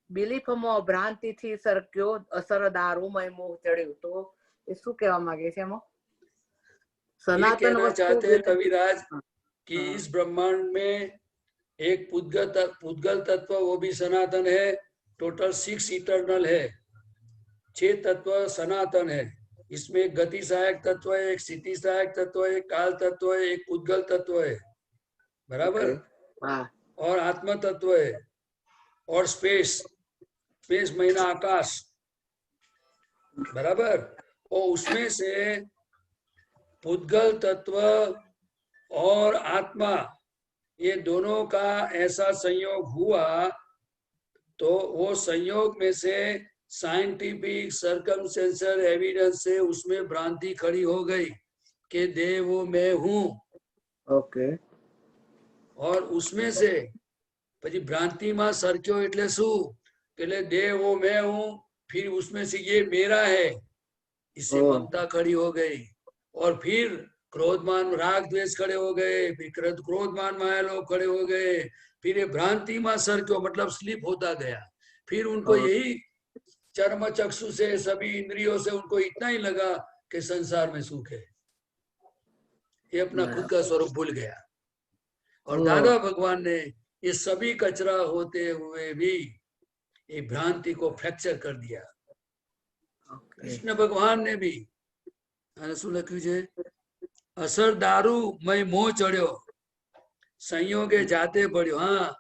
બિલીફમાં ભ્રાંતિથી સરક્યો, અસરદારોમય મોહ ચડ્યો. તો એ શું કહેવા માંગે છે એમાં? सनातन चाहते हैं कविराज कि इस ब्रह्मांड में एक पुद्गल तत्व, वो भी सनातन है। टोटल 6 इटर्नल है, 6 तत्व सनातन है। इसमें एक गति सहायक तत्व है, एक स्थिति सहायक तत्व है, एक काल तत्व है, एक पुद्गल तत्व है, बराबर। और आत्म तत्व है, और स्पेस महीना आकाश, बराबर। और उसमें से पुद्गल तत्व और आत्मा, ये दोनों का ऐसा संयोग हुआ तो वो संयोग में से साइंटिफिक सर्कमस्टेंशियल एविडेंस से उसमें भ्रांति खड़ी हो गई कि देह वो मैं हूं, ओके और उसमें से પછી ભ્રાંતિમાં સરક્યો એટલે શું કે દેહ वो मैं हूं, फिर उसमें से ये मेरा है, इससे ओ। ममता खड़ी हो गई, और फिर क्रोधमान राग द्वेष खड़े हो गए, फिर क्रोधमान माया लोभ खड़े हो गए, फिर ये भ्रांति में सरक्यो मतलब स्लिप होता गया। फिर उनको और- यही चर्म चक्षु से सभी इंद्रियों से उनको इतना ही लगा कि संसार में सुख है, ये अपना खुद का स्वरूप भूल गया। और ओ। दादा भगवान ने ये सभी कचरा होते हुए भी ये भ्रांति को फ्रैक्चर कर दिया। ओके कृष्ण भगवान ने भी શું લખ્યું છે, અસર દારૂ મય મોહ ચડ્યો संयोगे जाते पड़्यो। हाँ,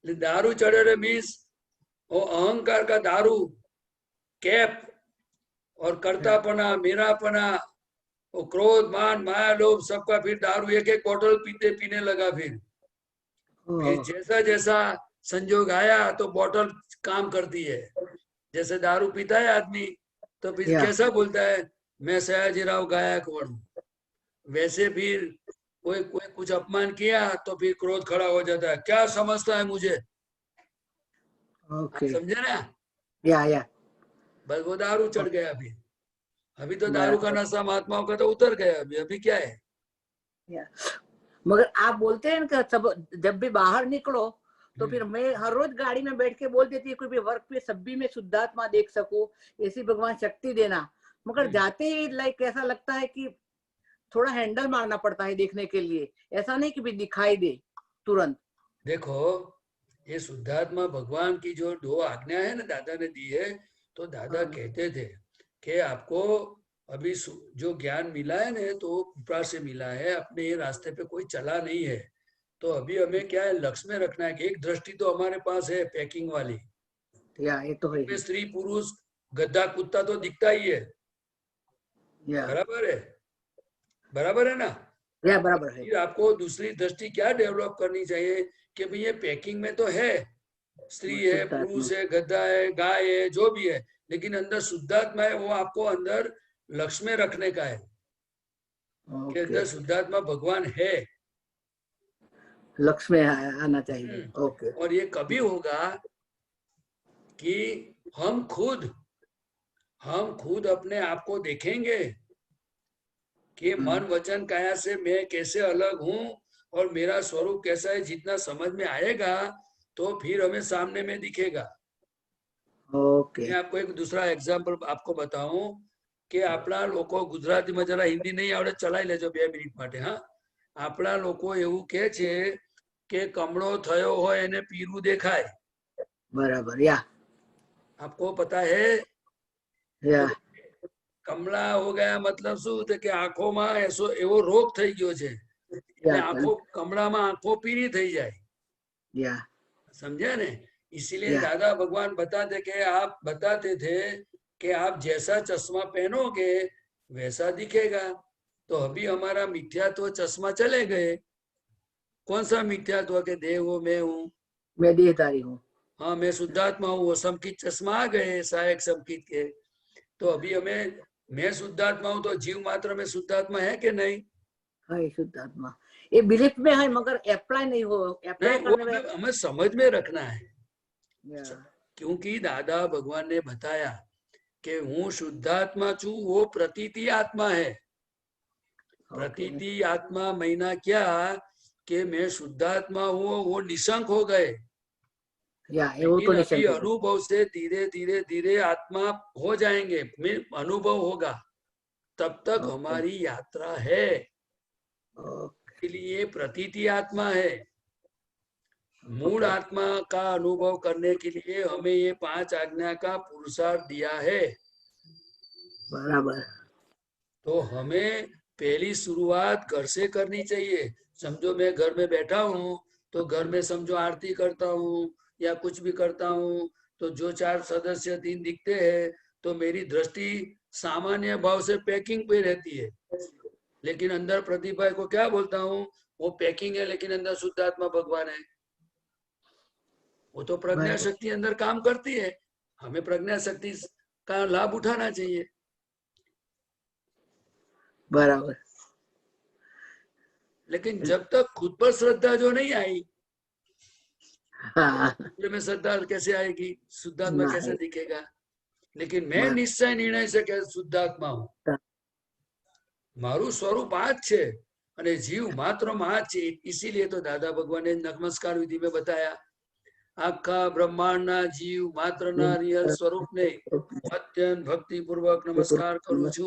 दारू चढ़े मीन्स वो अहंकार का दारू, कैप और करतापना मेरापना, वो क्रोध मान माया लोभ सबका फिर दारू एक एक बोतल पीते पीने लगा। फिर जैसा जैसा संजोग आया तो बोतल काम करती है। जैसे दारू पीता है आदमी तो फिर या। कैसा बोलता है, मैं सयाजीराव गायकवाड़ हूं, वैसे फिर कोई कोई कुछ अपमान किया तो फिर क्रोध खड़ा हो जाता है, क्या समझता है मुझे, ओके समझे ना। या बस वो दारू चढ़ गया। अभी तो दारू का नशा महात्माओं का तो उतर गया। अभी क्या है। या। मगर आप बोलते हैं कि सब जब भी बाहर निकलो तो फिर मैं हर रोज गाड़ी में बैठ के बोल देती है कोई भी वर्क पे सभी में शुद्धात्मा देख सकूं, ऐसी भगवान शक्ति देना। मगर जाते ही लाइक ऐसा लगता है कि थोड़ा हैंडल मारना पड़ता है देखने के लिए, ऐसा नहीं कि भी दिखाई दे तुरंत। देखो ये शुद्धात्मा भगवान की जो 2 आज्ञा है ना दादा ने दी है, तो दादा कहते थे कि आपको अभी जो ज्ञान मिला है ना तो ऊपर से मिला है, अपने ये रास्ते पे कोई चला नहीं है। तो अभी हमें क्या है, लक्ष्य में रखना है कि एक दृष्टि तो हमारे पास है पैकिंग वाली, या ये तो है, स्त्री पुरुष गद्दा कुत्ता तो दिखता ही है, या बराबर है ना। या बराबर है। फिर आपको दूसरी दृष्टि क्या डेवलप करनी चाहिए कि भाई ये पैकिंग में तो है, स्त्री है पुरुष है गद्दा है गाय है जो भी है, लेकिन अंदर शुद्धात्मा है, वो आपको अंदर लक्ष्य में रखने का है कि अंदर शुद्धात्मा भगवान है, लक्ष्य में आना चाहिए। ओके। और ये कभी होगा कि हम खुद अपने आप को देखेंगे कि मन वचन काया से मैं कैसे अलग हूं और मेरा स्वरूप कैसा है, जितना समझ में आएगा तो फिर हमें सामने में दिखेगा। ओके। मैं आपको एक दूसरा एग्जांपल आपको बताऊं कि આપણા લોકો ગુજરાતીમાં જરા હિન્દી નહીં આવડે ચલાવી લેજો 2 મિનિટ માટે। હા, આપણા લોકો એવું કહે છે કે કમળો થયો હોય એને પીરું દેખાય, बराबर। या आपको पता है। या કમળા हो गया मतलब શું કે આંખોમાં એવો રોગ થઈ ગયો છે, એટલે આંખો કમળામાં આંખો પીળી થઈ જાય, या समझे ने। इसीलिए दादा भगवान बताते थे कि आप जैसा चश्मा पहनोगे वैसा दिखेगा। तो अभी हमारा मिथ्यात्व चश्मा चले गए। कौन सा मिथ्यात्व के देह वो मैं हूँ, मैं देहधारी हूँ, हाँ मैं शुद्धात्मा हूँ, वो समकित चश्मा आ गए सहायक समकित के। तो अभी हमें मैं शुद्धात्मा हूँ तो जीव मात्र में शुद्धात्मा है कि नहीं है शुद्धात्मा। ये बिलीफ में है मगर अप्लाई नहीं हो, अप्लाई नहीं, वो करने में हमें समझ में रखना है। या क्योंकि दादा भगवान ने बताया कि हूँ शुद्धात्मा छू, वो प्रतीति आत्मा है। प्रतीति आत्मा महीना क्या कि मैं शुद्धात्मा हूँ, वो निशंक हो गए। या वो तो लेकिन अभी निश्चय अनुभव से धीरे धीरे धीरे आत्मा हो जाएंगे, अनुभव होगा, तब तक हमारी यात्रा है। इसलिए प्रतीति आत्मा है। मूल आत्मा का अनुभव करने के लिए हमें ये 5 आज्ञा का पुरुषार्थ दिया है। बराबर। तो हमें पहली शुरुआत घर से करनी चाहिए। समझो मैं घर में बैठा हूँ तो घर में समझो आरती करता हूँ या कुछ भी करता हूँ, तो जो 4 सदस्य 3 दिखते हैं तो मेरी दृष्टि सामान्य भाव से पैकिंग पे रहती है, लेकिन अंदर प्रतिभा को क्या बोलता हूँ, वो पैकिंग है लेकिन अंदर शुद्धात्मा भगवान है। वो तो प्रज्ञा शक्ति अंदर काम करती है, हमें प्रज्ञा शक्ति का लाभ उठाना चाहिए। बराबर। लेकिन जब तक खुद पर श्रद्धा जो नहीं आई, हाँ, में श्रद्धा कैसे आएगी, शुद्धात्मा कैसे नहीं। दिखेगा। लेकिन मैं निश्चय निर्णय से कैसे शुद्धात्मा हूँ, मारू स्वरूप आज छे અને જીવ માત્ર માં છે। इसीलिए तो दादा भगवान ने नमस्कार विधि में बताया, आखा ब्रह्मांड ना जीव मात्र ना रियल स्वरूप ने अत्यंत भक्ति पूर्वक नमस्कार करू छू।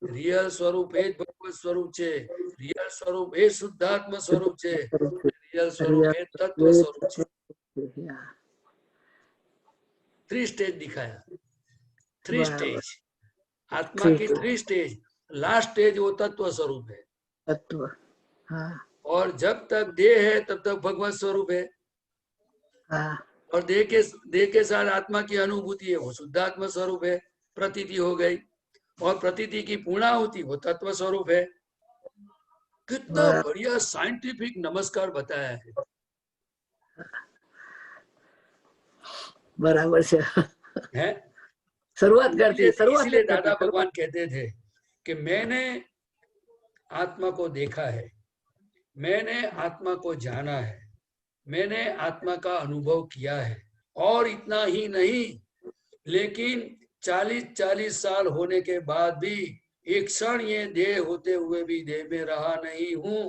रियल स्वरूप ए भगवत स्वरूप छे, रियल स्वरूप ए शुद्धात्मा स्वरूप छे, रियल स्वरूप ए तत्व स्वरूप छे। 3 स्टेज दिखाया, 3 स्टेज, आत्मा की 3 स्टेज। लास्ट स्टेज वो तत्व स्वरूप है। तत्व, हाँ, और जब तक देह है तब तक भगवत स्वरूप है, हाँ, और देह के साथ आत्मा की अनुभूति है, वो शुद्धात्मा स्वरूप है। प्रतीति हो गई, और प्रतीति की पूर्णाहुति वो तत्व स्वरूप है। कितना बढ़िया साइंटिफिक नमस्कार बताया है। बराबर से है? शुरुआत करती, शुरुआत इसलिए दादा भगवान कहते थे कि मैंने आत्मा को देखा है, मैंने आत्मा को जाना है, मैंने आत्मा का अनुभव किया है। और इतना ही नहीं, लेकिन 40-40 साल होने के बाद भी एक क्षण ये देह होते हुए भी देह में रहा नहीं हूं।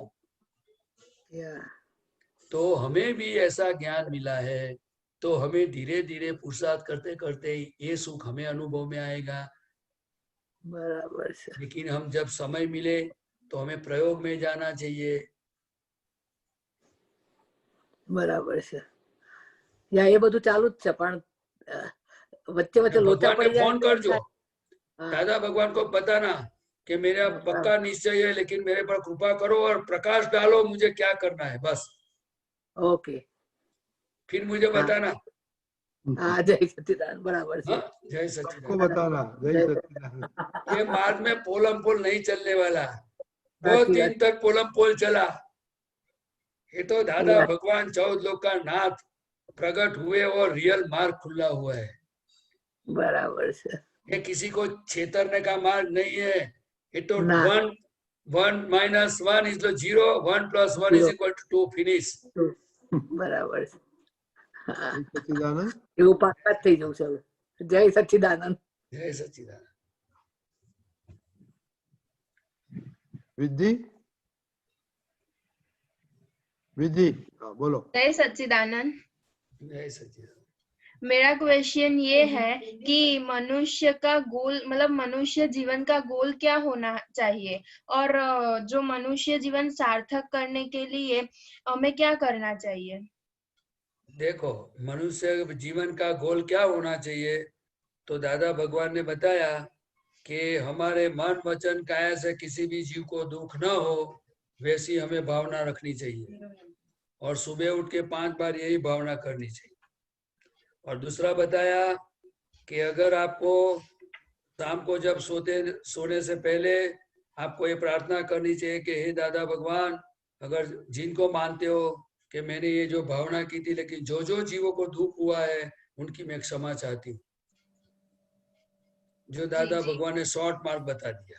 तो हमें भी ऐसा ज्ञान मिला है, तो हमें धीरे धीरे पुरुषार्थ करते करते ये सुख हमें अनुभव में आएगा। बराबर से। लेकिन हम जब समय मिले तो हमें प्रयोग में जाना चाहिए। बराबर से। या ये બધું ચાલુ જ છે, પણ વચ્ચે વચ્ચે લોચા भगवान पड़ी ने फोन कर जो हाँ। दादा भगवान को बताना कि मेरा पक्का निश्चय है, लेकिन मेरे पर कृपा करो और प्रकाश डालो मुझे क्या करना है, बस। ओके, फिर मुझे बताना। हाँ, जय सच्चिदानंद। बराबर से। हाँ, जय सबको सच्चिदानंद। बताना जय सच्चिदानंद। ये मार्ग में पोलम पोल नहीं चलने वाला, बहुत दिन तक पोलम पोल चला। ये तो दादा भगवान 14 लोक का नाथ प्रकट हुए और रियल मार्ग खुला हुआ है। बराबर से। ये किसी को छेतरने का मार्ग नहीं है। ये तो ना। 1 -1 is 0, 1 + 1 is equal to 2, finish। बराबर से। हाँ। सच्चिदानंद। એવું પાકા જ થઈ જવું છે હવે। જય સચ્ચિદાનંદ। जय सच्चिदानंद। विधि विधि बोलो। जय सच्चिदानंद। जय सच्चिदानंद। मेरा क्वेश्चन ये है कि मनुष्य का गोल, मतलब मनुष्य जीवन का गोल क्या होना चाहिए, और जो मनुष्य जीवन सार्थक करने के लिए हमें क्या करना चाहिए? देखो, मनुष्य जीवन का गोल क्या होना चाहिए, तो दादा भगवान ने बताया कि हमारे मन वचन काया से किसी भी जीव को दुख न हो, वैसी हमें भावना रखनी चाहिए। और सुबह उठ के 5 बार यही भावना करनी चाहिए। और दूसरा बताया कि अगर आपको शाम को जब सोने से पहले आपको ये प्रार्थना करनी चाहिए कि हे दादा भगवान, अगर जिनको मानते हो कि मैंने ये जो भावना की थी, लेकिन जो जो जीवों को दुख हुआ है उनकी मैं क्षमा चाहती हूँ। जो दादा भगवान ने शॉर्ट मार्ग बता दिया,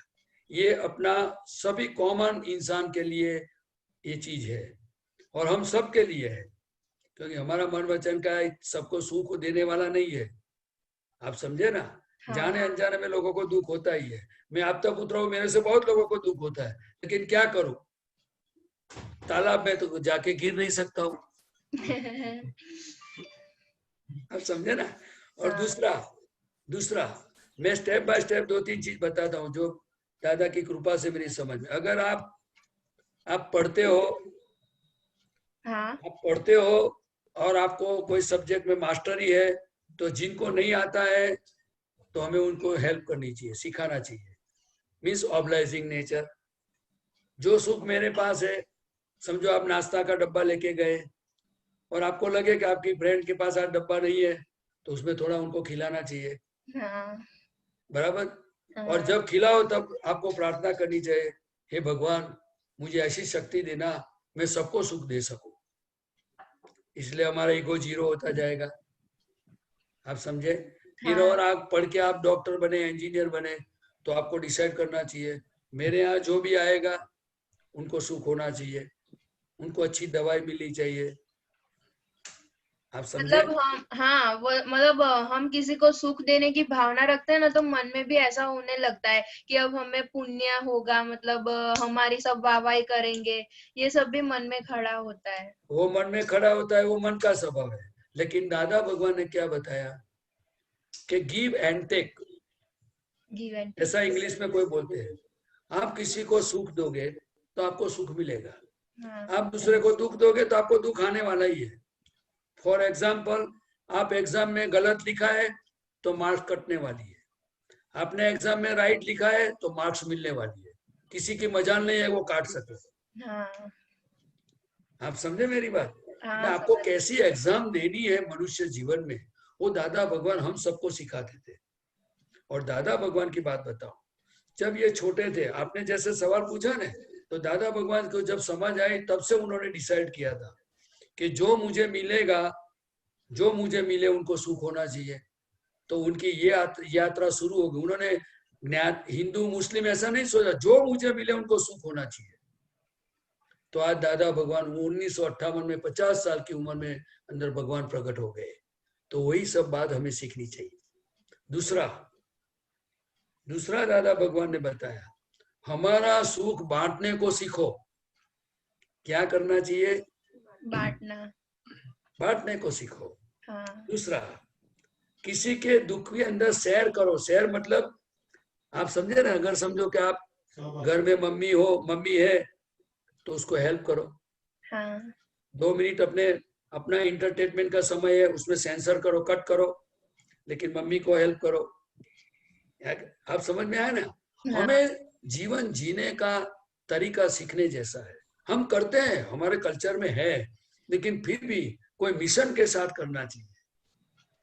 ये अपना सभी कॉमन इंसान के लिए ये चीज है, और हम सब के लिए है, क्योंकि हमारा मन वचन का सबको सुख देने वाला नहीं है। आप समझे ना? हाँ। जाने अनजाने में लोगों को दुख होता ही है। मैं आप तक उतरा हूं, मेरे से बहुत लोगों को दुख होता है, लेकिन क्या करूं, तालाब में तो जाके गिर नहीं सकता हूँ। आप समझे ना? और दूसरा मैं स्टेप बाय स्टेप 2-3 चीज बताता हूँ जो दादा की कृपा से मेरी समझ में। अगर आप पढ़ते हो, हाँ। आप पढ़ते हो और आपको कोई सब्जेक्ट में मास्टरी है, तो जिनको नहीं आता है तो हमें उनको हेल्प करनी चाहिए, सिखाना चाहिए। Means obliging nature. जो सुख मेरे पास है, समझो आप नाश्ता का डब्बा लेके गए और आपको लगे कि आपकी फ्रेंड के पास आज डब्बा नहीं है, तो उसमें थोड़ा उनको खिलाना चाहिए। हाँ। बराबर। हाँ। और जब खिलाओ तब आपको प्रार्थना करनी चाहिए, हे भगवान मुझे ऐसी शक्ति देना मैं सबको सुख दे सकूं। इसलिए हमारा ईगो 0 होता जाएगा। आप समझे? फिर हाँ। और आप पढ़ के आप डॉक्टर बने, इंजीनियर बने, तो आपको डिसाइड करना चाहिए मेरे यहाँ जो भी आएगा उनको सुख होना चाहिए, उनको अच्छी दवाई मिलनी चाहिए। आप समझे? मतलब हम, हाँ, वो मतलब हम किसी को सुख देने की भावना रखते हैं ना, तो मन में भी ऐसा होने लगता है कि अब हमें पुण्य होगा, मतलब हमारी सब वाहवाही करेंगे, ये सब भी मन में खड़ा होता है। वो मन में खड़ा होता है, वो मन का स्वभाव है। लेकिन दादा भगवान ने क्या बताया कि give and take, give and ऐसा इंग्लिश में कोई बोलते हैं। आप किसी को सुख दोगे तो आपको सुख मिलेगा, हाँ, आप दूसरे को दुख दोगे तो आपको दुख आने वाला ही है। फॉर एग्जाम्पल, आप एग्जाम में गलत लिखा है तो मार्क्स कटने वाली है, आपने एग्जाम में राइट लिखा है तो मार्क्स मिलने वाली है। किसी की मजाल नहीं है वो काट सके। हाँ, आप समझे मेरी बात? हाँ, मैं आपको समझ। कैसी एग्जाम देनी है मनुष्य जीवन में, वो दादा भगवान हम सबको सिखाते थे। और दादा भगवान की बात बताओ, जब ये छोटे थे, आपने जैसे सवाल पूछा ना, तो दादा भगवान को जब समझ आई तब से उन्होंने डिसाइड किया था कि जो मुझे मिलेगा, जो मुझे मिले उनको सुख होना चाहिए। तो उनकी ये यात्रा शुरू होगी। उन्होंने हिंदू मुस्लिम ऐसा नहीं सोचा, जो मुझे मिले उनको सुख होना चाहिए। तो आज दादा भगवान 1958 में 50 साल की उम्र में अंदर भगवान प्रकट हो गए। तो वही सब बात हमें सीखनी चाहिए। दूसरा दादा भगवान ने बताया, हमारा सुख बांटने को सीखो। क्या करना चाहिए? बांटना। बांटने को सीखो। हाँ, दूसरा, किसी के दुख के अंदर शेयर करो। शेयर मतलब आप समझे ना, अगर समझो कि आप घर में मम्मी है तो उसको हेल्प करो। हाँ, 2 मिनट अपना इंटरटेनमेंट का समय है, उसमें सेंसर करो, कट करो, लेकिन मम्मी को हेल्प करो। आप समझ में आया ना? हाँ, हमें जीवन जीने का तरीका सीखने जैसा है। हम करते हैं, हमारे कल्चर में है, लेकिन फिर भी कोई मिशन के साथ करना चाहिए।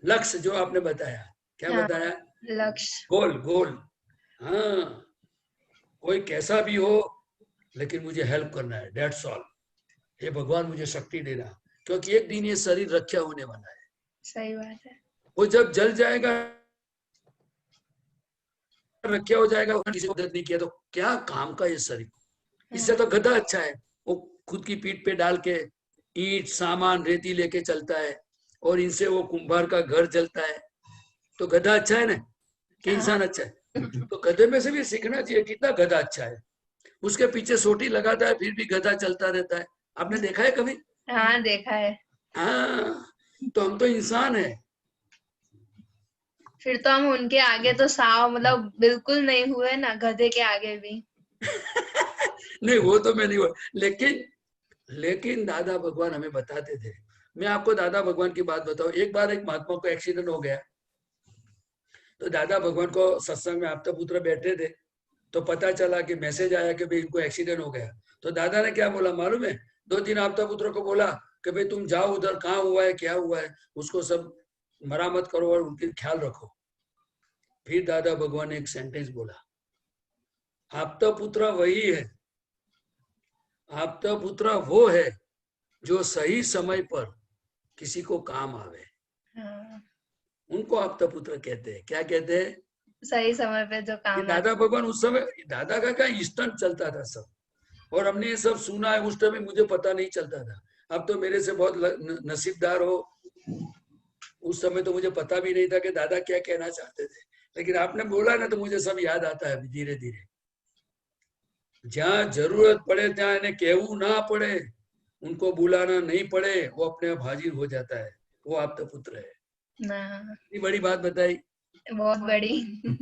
लक्ष्य जो आपने बताया, क्या हाँ, बताया? लक्ष्य। गोल। हाँ, कोई कैसा भी हो, लेकिन मुझे हेल्प करना है, डेट्स ऑल। हे भगवान मुझे शक्ति देना, क्योंकि एक दिन ये शरीर रक्षा होने वाला है। सही बात है। वो जब जल जाएगा, रक्षा हो जाएगा, किसी को मदद नहीं किया तो क्या काम का ये शरीर? इससे तो गधा अच्छा है। वो खुद की पीठ पे डाल के ईंट सामान रेती लेके चलता है, और इनसे वो कुंभार का घर जलता है। तो गधा अच्छा है ना, कि इंसान अच्छा है? तो गधे में से भी सीखना चाहिए कितना गधा अच्छा है। उसके पीछे सोटी लगाता है, फिर भी गधा चलता रहता है। आपने देखा है कभी? हाँ, देखा है। हाँ, तो हम तो इंसान है। फिर तो हम उनके आगे तो साव, मतलब बिल्कुल नहीं हुए ना, गधे के आगे भी। नहीं, वो तो मैं नहीं हुआ, लेकिन दादा भगवान हमें बताते थे। मैं आपको दादा भगवान की बात बताऊं। एक बार एक महात्मा को एक्सीडेंट हो गया, तो दादा भगवान को सत्संग में आपता पुत्र बैठे थे, तो पता चला कि मैसेज आया कि भाई इनको एक्सीडेंट हो गया। तो दादा ने क्या बोला मालूम है? 2-3 आपता पुत्र को बोला कि भाई तुम जाओ उधर, कहाँ हुआ है, क्या हुआ है, उसको सब मरामत करो और उनकी ख्याल रखो। फिर दादा भगवान ने एक सेंटेंस बोला, आपता पुत्र वही है, आपता पुत्र वो है जो सही समय पर किसी को काम आवे। हाँ, उनको आपता पुत्र कहते हैं। क्या कहते हैं? सही समय पे जो ये काम आता। दादा भगवान उस समय, दादा का क्या इंस्टेंट चलता था सब, और हमने ये सब सुना है। उस टाइम मुझे पता नहीं चलता था। अब तो मेरे से बहुत नसीबदार हो, उस समय तो मुझे पता भी नहीं था कि दादा क्या कहना चाहते थे। लेकिन आपने बोला ना, तो मुझे सब याद आता है धीरे धीरे। जहाँ जरूरत पड़े ત્યાં એને કહેવું ना पड़े, उनको बुलाना नहीं पड़े, वो अपने आप हाजिर हो जाता है। वो आपका पुत्र है। ना, इतनी बड़ी बात बताई। बहुत बड़ी।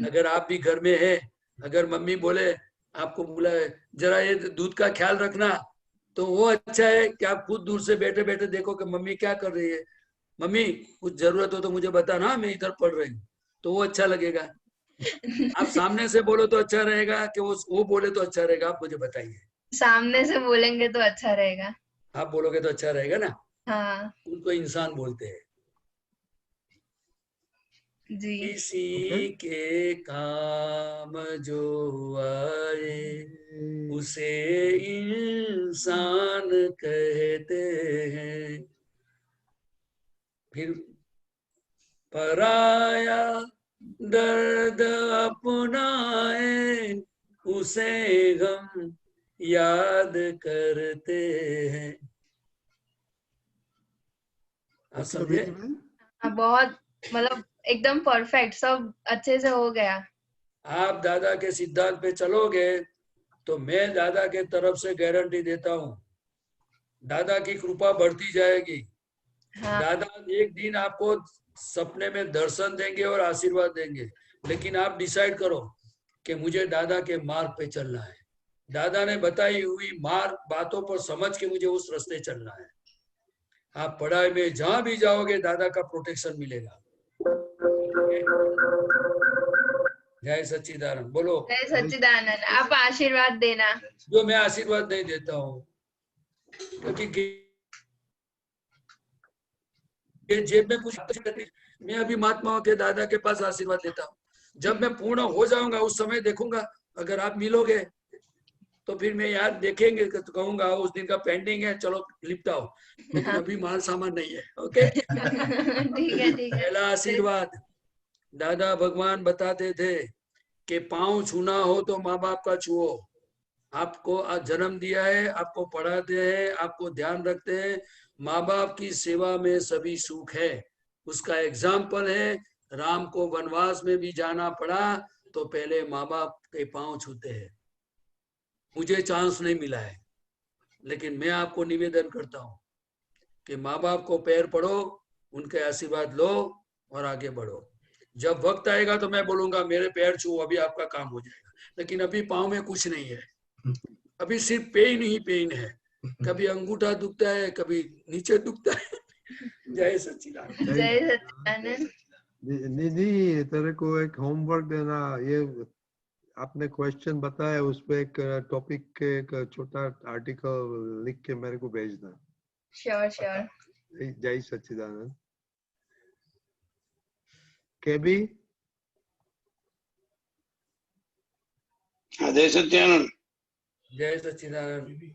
अगर आप भी घर में है, अगर मम्मी बोले आपको बुलाए जरा ये दूध का ख्याल रखना, तो वो अच्छा है कि आप खुद दूर से बैठे बैठे देखो कि मम्मी क्या कर रही है। मम्मी कुछ जरूरत हो तो मुझे बताना, मैं इधर पढ़ रही हूँ, तो वो अच्छा लगेगा। आप सामने से बोलो तो अच्छा रहेगा कि वो बोले तो अच्छा रहेगा? आप मुझे बताइए। सामने से बोलेंगे तो अच्छा रहेगा। आप बोलोगे तो अच्छा रहेगा ना? हाँ उनको इंसान बोलते हैं। जी। किसी के काम जो आए उसे इंसान कहते हैं। फिर पराया दर्द अपनाए उसे हम याद करते हैं। आप समझे? बहुत मतलब एकदम परफेक्ट, सब अच्छे से हो गया। आप दादा के सिद्धांत पे चलोगे तो मैं दादा के तरफ से गारंटी देता हूँ, दादा की कृपा बढ़ती जाएगी। हाँ। दादा एक दिन आपको सपने में दर्शन देंगे और आशीर्वाद देंगे, लेकिन आप डिसाइड करो कि मुझे दादा के मार्ग पे चलना है। दादा ने बताई हुई मार्ग बातों पर समझ के मुझे उस रास्ते चलना है। आप पढ़ाई में जहां भी जाओगे दादा का प्रोटेक्शन मिलेगा। जय सच्चिदानंद बोलो। जय सच्चिदानंद। आप आशीर्वाद देना। जो मैं आशीर्वाद नहीं देता हूँ, क्योंकि जेब में कुछ मैं अभी महात्माओं के दादा के पास आशीर्वाद लेता हूँ। जब मैं पूर्ण हो जाऊंगा उस समय देखूंगा, अगर आप मिलोगे तो फिर मैं याद देखेंगे तो कहूंगा उस दिन का पेंडिंग है, चलो लिपटाओ, लेकिन अभी माल सामान नहीं है। ओके ठीक है ठीक है। पहला आशीर्वाद, दादा भगवान बताते थे कि पांव छूना हो तो माँ बाप का छुओ। आपको आज जन्म दिया है, आपको पढ़ाते हैं, आपको ध्यान रखते हैं, माँ बाप की सेवा में सभी सुख है। उसका एग्जाम्पल है, राम को वनवास में भी जाना पड़ा तो पहले माँ बाप के पांव छूते हैं। मुझे चांस नहीं मिला है, लेकिन मैं आपको निवेदन करता हूँ कि माँ बाप को पैर पड़ो, उनके आशीर्वाद लो और आगे बढ़ो। जब वक्त आएगा तो मैं बोलूंगा मेरे पैर छू, अभी आपका काम हो जाएगा, लेकिन अभी पाँव में कुछ नहीं है, अभी सिर्फ पेन ही पेन है। कभी अंगूठा दुखता है, कभी नीचे दुखता है। जय सच्चिदानंद। जय सच्चिदानंद। निधि, तेरे को एक होमवर्क देना, ये आपने क्वेश्चन बताया उस पे एक टॉपिक के एक छोटा आर्टिकल लिख के मेरे को भेजना। Sure sure. जय सच्चिदानंद। केबी? जय सच्चिदानंद। जय सच्चिदानंद।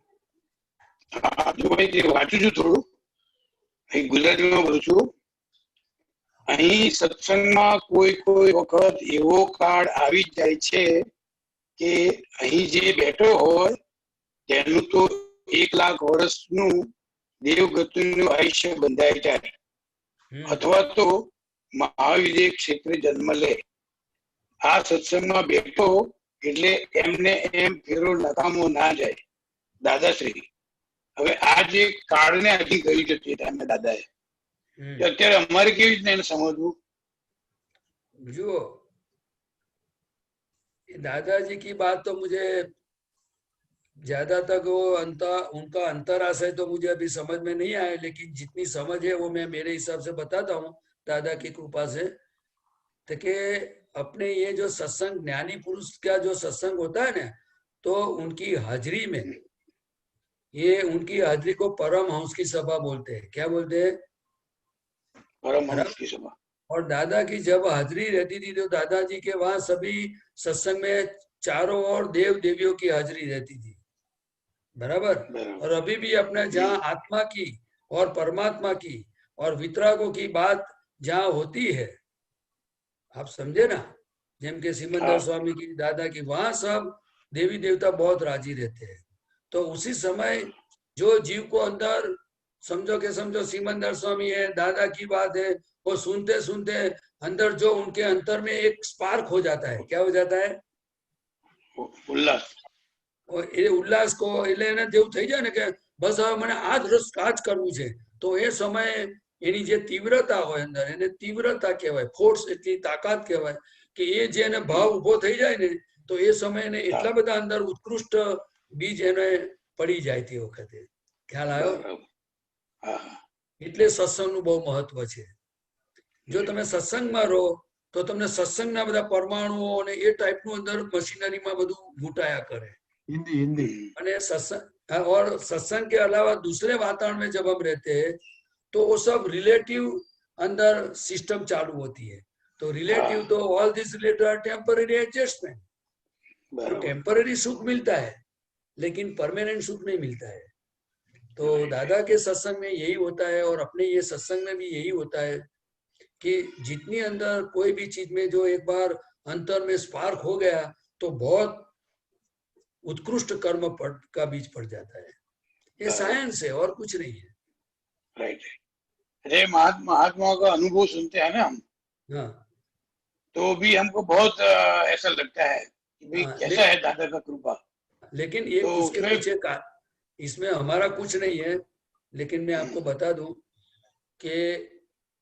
જો ભાઈ તે વાંચું છું થોડું, ગુજરાતીમાં બોલું છું। અહીં સત્સંગમાં કોઈ કોઈ વખત એવો કાળ આવી જાય છે કે અહીં જે બેઠો હોય તેનું તો 1 લાખ વર્ષનું દેવગતિનું આયુષ્ય બંધાઈ જાય, અથવા તો મહાવિદ્ય ક્ષેત્રે જન્મ લે। આ સત્સંગમાં બેઠો એટલે એમને એમ ફેરો નકામો ના જાય। દાદાશ્રી હવે આ જે કાળને હજી ગઈ જતી ટાઈમે દાદાએ, અત્યારે અમારે કેવી રીતના એને સમજવું? जो दादाजी की बात तो मुझे ज्यादा तक वो उनका अंतराशय तो मुझे अभी समझ में नहीं आया, लेकिन जितनी समझ है वो मैं मेरे हिसाब से बताता हूँ दादा की कृपा से। तो कि अपने ये जो सत्संग, ज्ञानी पुरुष का जो सत्संग होता है ना, तो उनकी हाजिरी में, ये उनकी हाजिरी को परमहंस की सभा बोलते हैं। क्या बोलते हैं? परमहंस की सभा। और दादा की जब हाजिरी रहती थी तो दादाजी के वहां सभी सत्संग में चारों ओर देव देवियों की हाजिरी रहती थी, बराबर। और अभी भी अपने जहाँ आत्मा की और परमात्मा की और वितरागों की बात जहाँ होती है, आप समझे ना, जेम के सिमंदर स्वामी की, दादा की, वहां सब देवी देवता बहुत राजी रहते हैं। तो उसी समय जो जीव को अंदर समझो सिमंदर स्वामी है, दादा की बात है, वो सुनते सुनते अंदर जो उनके अंतर में एक स्पार्क हो जाता है। क्या हो जाता है? उल्लास। और ये उल्लास को એટલે એને જેવું થઈ જાય ને કે બસ હવે મને આ જ રસ કાજ કરવું છે, તો એ સમયે એની જે તીવ્રતા હોય અંદર, એને તીવ્રતા કહેવાય, ફોર્સ, એટલી તાકાત કહેવાય કે એ જે એને ભાવ ઉભો થઈ જાય ને, તો એ સમયે એટલા બધા અંદર ઉત્કૃષ્ટ બીજ એને પડી જાય તે વખતે। ખ્યાલ આવ્યો? એટલે સત્સંગનું બહુ મહત્વ છે। જો તમે સત્સંગમાં રહો તો તમને સત્સંગના બધા પરમાણુઓ અને એ ટાઈપનું અંદર મશીનરીમાં બધું ઘૂંટાયા કરે। हिंदी અને सत्संग और सत्संग के अलावा दूसरे वातावरण में जब हम रहते हैं तो वो सब रिलेटिव अंदर सिस्टम चालू होती है। तो रिलेटिव तो all this relative are temporary adjustment. Temporary सुख मिलता है लेकिन परमानेंट सुख नहीं मिलता है। तो दादा के सत्संग में यही होता है और अपने ये सत्संग में भी यही होता है कि जितनी अंदर कोई भी चीज में जो एक बार अंतर में स्पार्क हो गया तो बहुत उत्कृष्ट कर्म का बीज पड़ जाता है। ये साइंस है और कुछ नहीं है। राइट। अरे महात्मा का अनुभव सुनते हैं ना हम, हाँ तो भी हमको बहुत ऐसा लगता है कि भाई कैसा है दादा का कृपा। लेकिन ये तो उसके पीछे का इसमें हमारा कुछ नहीं है, लेकिन मैं आपको बता दूं कि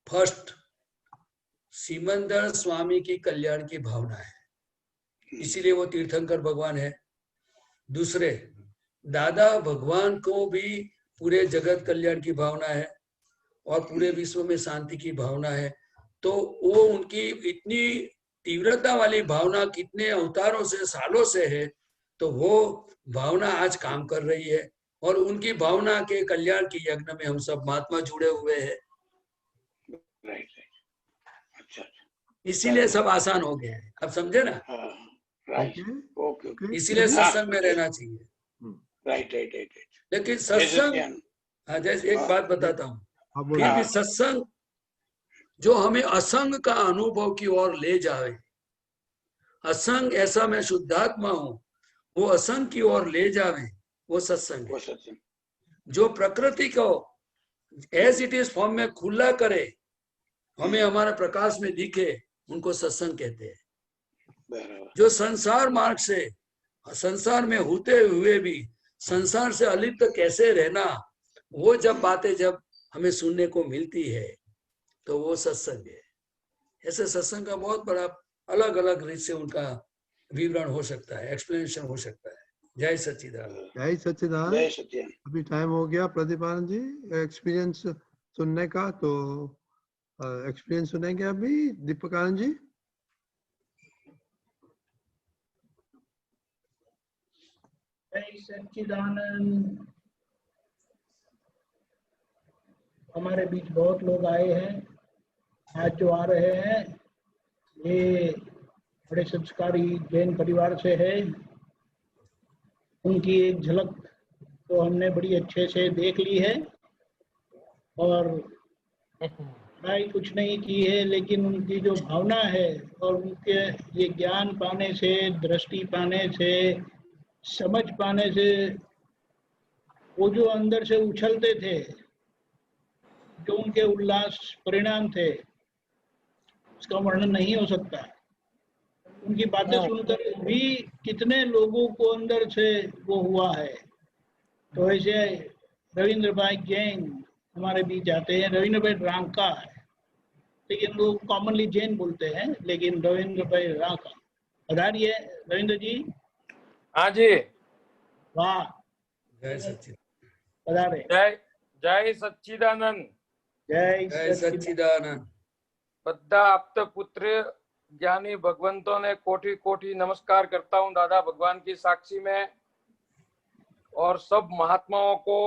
फर्स्ट सिमंदर स्वामी की कल्याण की भावना है, इसीलिए वो तीर्थंकर भगवान है। दूसरे दादा भगवान को भी पूरे जगत कल्याण की भावना है और पूरे विश्व में शांति की भावना है। तो वो उनकी इतनी तीव्रता वाली भावना कितने अवतारों से सालों से है, तो वो भावना आज काम कर रही है और उनकी भावना के कल्याण की यज्ञ में हम सब महात्मा जुड़े हुए हैं। राइट। अच्छा, इसीलिए सब आसान हो गया है, अब समझे ना? राइट। ओके। इसीलिए सत्संग में रहना चाहिए। Right right right. लेकिन सत्संग, हाँ जैसे एक बात बताता हूँ, फिर भी सत्संग जो हमें असंग का अनुभव की ओर ले जाए, असंग ऐसा मैं शुद्धात्मा हूँ, वो असंग की ओर ले जावे, वो सत्संग है। जो प्रकृति को एज इट इज फॉर्म में खुला करे, हमें हमारे प्रकाश में दिखे, उनको सत्संग कहते हैं। जो संसार मार्ग से, संसार में होते हुए भी संसार से अलिप्त कैसे रहना, वो जब बातें जब हमें सुनने को मिलती है तो वो सत्संग है। ऐसे सत्संग का बहुत बड़ा अलग अलग रीत से उनका विवरण हो सकता है, एक्सप्लेनेशन हो सकता है। जय सच्चिदानंद। जय सच्चिदानंद। अभी टाइम हो गया प्रतिपालन जी एक्सपीरियंस सुनने का, तो एक्सपीरियंस सुनेंगे अभी दीपकानंद जी। जय सच्चिदानंद। हमारे बीच बहुत लोग आए हैं, आज जो आ रहे हैं ये बड़े संस्कारी जैन परिवार से है। उनकी एक झलक तो हमने बड़ी अच्छे से देख ली है और पढ़ाई कुछ नहीं की है, लेकिन उनकी जो भावना है और उनके ये ज्ञान पाने से, दृष्टि पाने से, समझ पाने से, वो जो अंदर से उछलते थे, जो उनके उल्लास परिणाम थे, उसका वर्णन नहीं हो सकता। उनकी बातें सुनकर भी कितने लोगों को अंदर से वो हुआ है। तो ऐसे रविंद्र भाई जैन हमारे बीच आते हैं। रविंद्र भाई रांका है, लेकिन लोग कॉमनली जैन बोलते हैं, लेकिन रविंद्र भाई रांका पधारिए रविंद्र जी। हाँ जी, वाह, जय सच्चिदानंद। पधारे। जय सच्चिदानंद। जय सच्चिदानंद। बद्धा आप्त पुत्र ज्ञानी भगवंतों ने कोटि कोटि नमस्कार करता हूँ दादा भगवान की साक्षी में, और सब महात्माओं को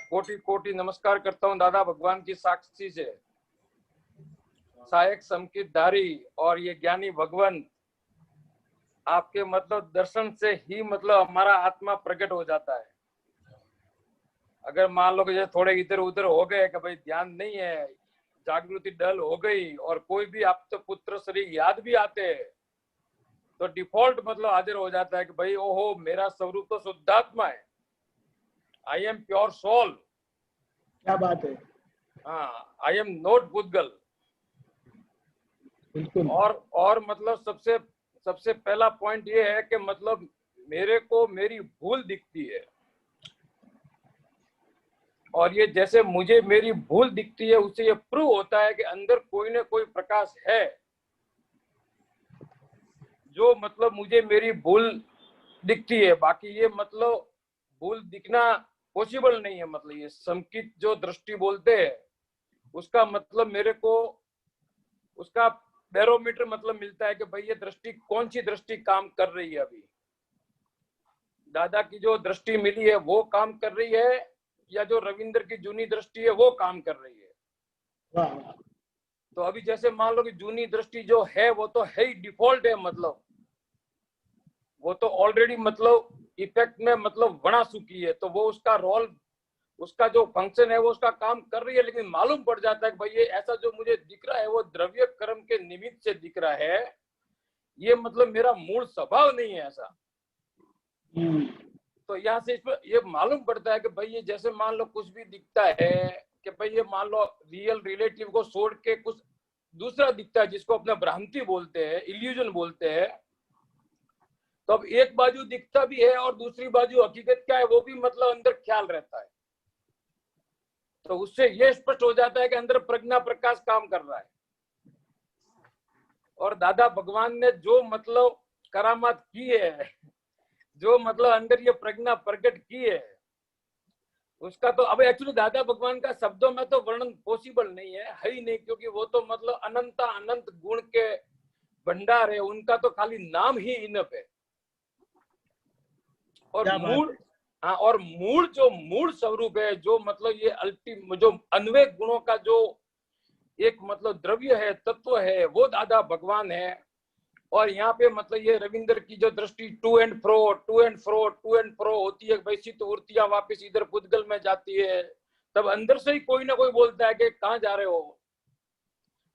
कोटि कोटि नमस्कार करता हूँ दादा भगवान की साक्षी से। सहायक संकित धारी और ये ज्ञानी भगवंत, आपके मतलब दर्शन से ही मतलब हमारा आत्मा प्रकट हो जाता है। अगर मान लो कि थोड़े इधर उधर हो गए कि भाई ध्यान नहीं है, जागृति डल हो गई और कोई भी आप तो पुत्र शरीर याद भी आते हैं, तो डिफॉल्ट मतलब हाजिर हो जाता है कि भाई ओहो मेरा स्वरूप तो शुद्धात्मा है, आई एम प्योर सोल। क्या बात है। हाँ, आई एम नॉट बुद्धगल। और मतलब सबसे पहला पॉइंट ये है कि मतलब मेरे को मेरी भूल दिखती है, और ये जैसे मुझे मेरी भूल दिखती है उससे ये प्रूव होता है कि अंदर कोई ना कोई प्रकाश है, जो मतलब मुझे मेरी भूल दिखती है। बाकी ये मतलब भूल दिखना पॉसिबल नहीं है। मतलब ये संकित जो दृष्टि बोलते हैं, उसका मतलब मेरे को उसका बैरोमीटर मतलब मिलता है कि भाई ये दृष्टि कौन सी दृष्टि काम कर रही है। अभी दादा की जो दृष्टि मिली है वो काम कर रही है, या जो रविंद्र की जूनी दृष्टि है वो काम कर रही है। तो अभी जैसे मान लो कि जूनी दृष्टि जो है वो तो है ही, डिफॉल्ट है, मतलब वो तो ऑलरेडी मतलब इफेक्ट में मतलब बना चुकी है, तो वो उसका रोल उसका जो फंक्शन है वो उसका काम कर रही है, लेकिन मालूम पड़ जाता है कि भाई ये ऐसा जो मुझे दिख रहा है वो द्रव्य कर्म के निमित्त से दिख रहा है, ये मतलब मेरा मूल स्वभाव नहीं है ऐसा। तो यहाँ से ये मालूम पड़ता है कि भाई ये जैसे मान लो कुछ भी दिखता है कि भाई ये मान लो रियल रिलेटिव को छोड़ के कुछ दूसरा दिखता है जिसको अपना भ्रांति बोलते हैं, इल्यूजन बोलते हैं। तो अब एक बाजू दिखता भी है और दूसरी बाजू हकीकत क्या है वो भी मतलब अंदर ख्याल रहता है। तो उससे ये स्पष्ट हो जाता है कि अंदर प्रज्ञा प्रकाश काम कर रहा है। और दादा भगवान ने जो मतलब करामात की है, जो मतलब अंदर ये प्रज्ञा प्रकट की है, उसका तो अब एक्चुअली दादा भगवान का शब्दों में तो वर्णन पॉसिबल नहीं है ही नहीं, क्योंकि वो तो मतलब अनंत गुण के भंडार है, उनका तो खाली नाम ही इनफ है। और मूल, हाँ, और मूल जो मूल स्वरूप है, जो मतलब ये अल्टीम जो अन्वय गुणों का जो एक मतलब द्रव्य है, तत्व है, वो दादा भगवान है। और यहाँ पे मतलब ये रविंद्र की जो दृष्टि टू एंड फ्रो होती है, भाई चित्त वृत्तियां वापिस इधर पुद्गल में जाती है, तब अंदर से ही कोई ना कोई बोलता है कि कहाँ जा रहे हो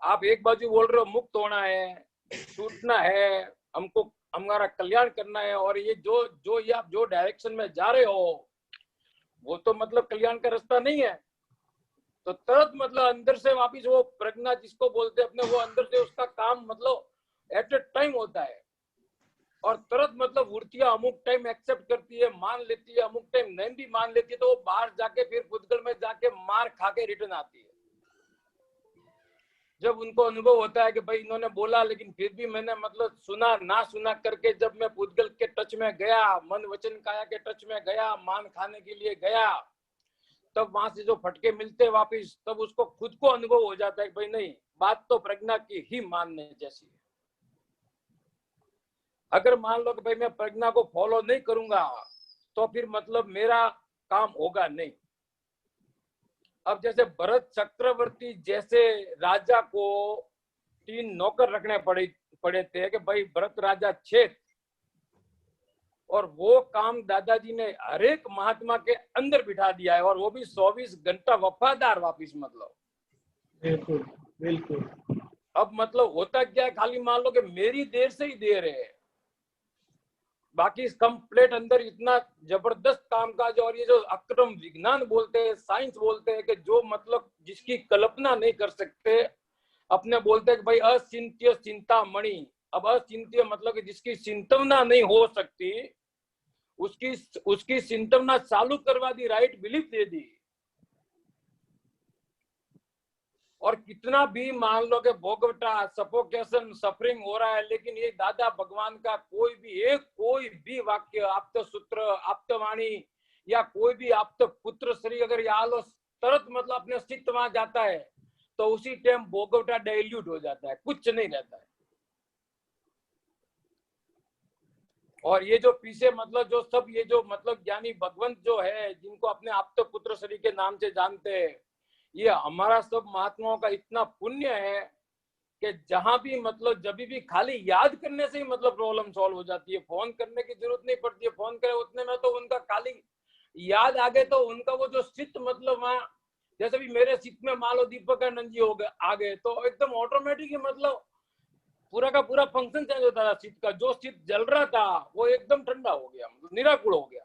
आप। एक बाजू बोल रहे हो मुक्त होना है, छूटना है, हमको हमारा कल्याण करना है, और ये जो ये आप जो डायरेक्शन में जा रहे हो वो तो मतलब कल्याण का रास्ता नहीं है। तो तुरंत मतलब अंदर से वापिस वो प्रज्ञा जिसको बोलते हैं अपने, वो अंदर से उसका काम मतलब एट ए टाइम होता है। और तुरंत मतलब वृत्तियां अमुक टाइम एक्सेप्ट करती है, मान लेती है, अमुक टाइम नहीं भी मान लेती है, तो वो बाहर जाके फिर पुद्गल में जाके मार खा के रिटर्न आती है। जब उनको अनुभव होता है कि भाई इन्होंने बोला लेकिन फिर भी मैंने मतलब सुना ना सुना करके जब मैं पुद्गल के टच में गया, मन वचन काया के टच में गया, मान खाने के लिए गया, तब वहां से जो फटके मिलते वापिस, तब उसको खुद को अनुभव हो जाता है कि भाई नहीं, बात तो प्रज्ञा की ही मानने जैसी है। अगर मान लो कि भाई मैं प्रज्ञा को फॉलो नहीं करूंगा तो फिर मतलब मेरा काम होगा नहीं। अब जैसे भरत चक्रवर्ती जैसे राजा को 3 नौकर रखने पड़े थे कि भाई भरत राजा क्षेत्र, और वो काम दादाजी ने हर एक महात्मा के अंदर बिठा दिया है, और वो भी 24 घंटा वफादार वापिस मतलब। बिल्कुल बिल्कुल। अब मतलब होता क्या है, खाली मान लो कि मेरी देर से ही देर है, बाकी कंप्लीट अंदर इतना जबरदस्त कामकाज। और ये जो अक्रम विज्ञान बोलते हैं, साइंस बोलते हैं कि जो मतलब जिसकी कल्पना नहीं कर सकते, अपने बोलते हैं कि भाई अचिंत्य चिंता मणि। अब अचिंत्य मतलब कि जिसकी चिंतवना नहीं हो सकती, उसकी चिंतवना चालू करवा दी, राइट बिलीफ दे दी। और कितना भी मान लो कि भोगवटा सफोकेशन सफरिंग हो रहा है, लेकिन ये दादा भगवान का कोई भी वाक्य, आप्त सूत्र, आप्त वाणी या कोई भी आप्त पुत्र श्री अगर ये आलो तुरंत मतलब अपने अस्तित्व वहां जाता है, तो उसी टाइम भोगवटा डाइल्यूट हो जाता है, कुछ नहीं रहता है। और ये जो पीछे मतलब जो सब ये जो मतलब ज्ञानी भगवंत जो है, जिनको अपने आप्त पुत्र श्री के नाम से जानते हैं, ये हमारा सब महात्माओं का इतना पुण्य है कि जहां भी मतलब जब भी खाली याद करने से ही मतलब प्रॉब्लम सॉल्व हो जाती है। फोन करने की जरूरत नहीं पड़ती है, फोन करे उतने में तो उनका खाली याद आ गए, तो उनका वो जो चित्त मतलब वहां, जैसे भी मेरे चित्त में मान लो दीपकानंद जी आ गए, तो एकदम ऑटोमेटिक मतलब पूरा का पूरा फंक्शन चेंज होता था। चित्त का जो चित्त जल रहा था वो एकदम ठंडा हो गया, मतलब निराकुल हो गया।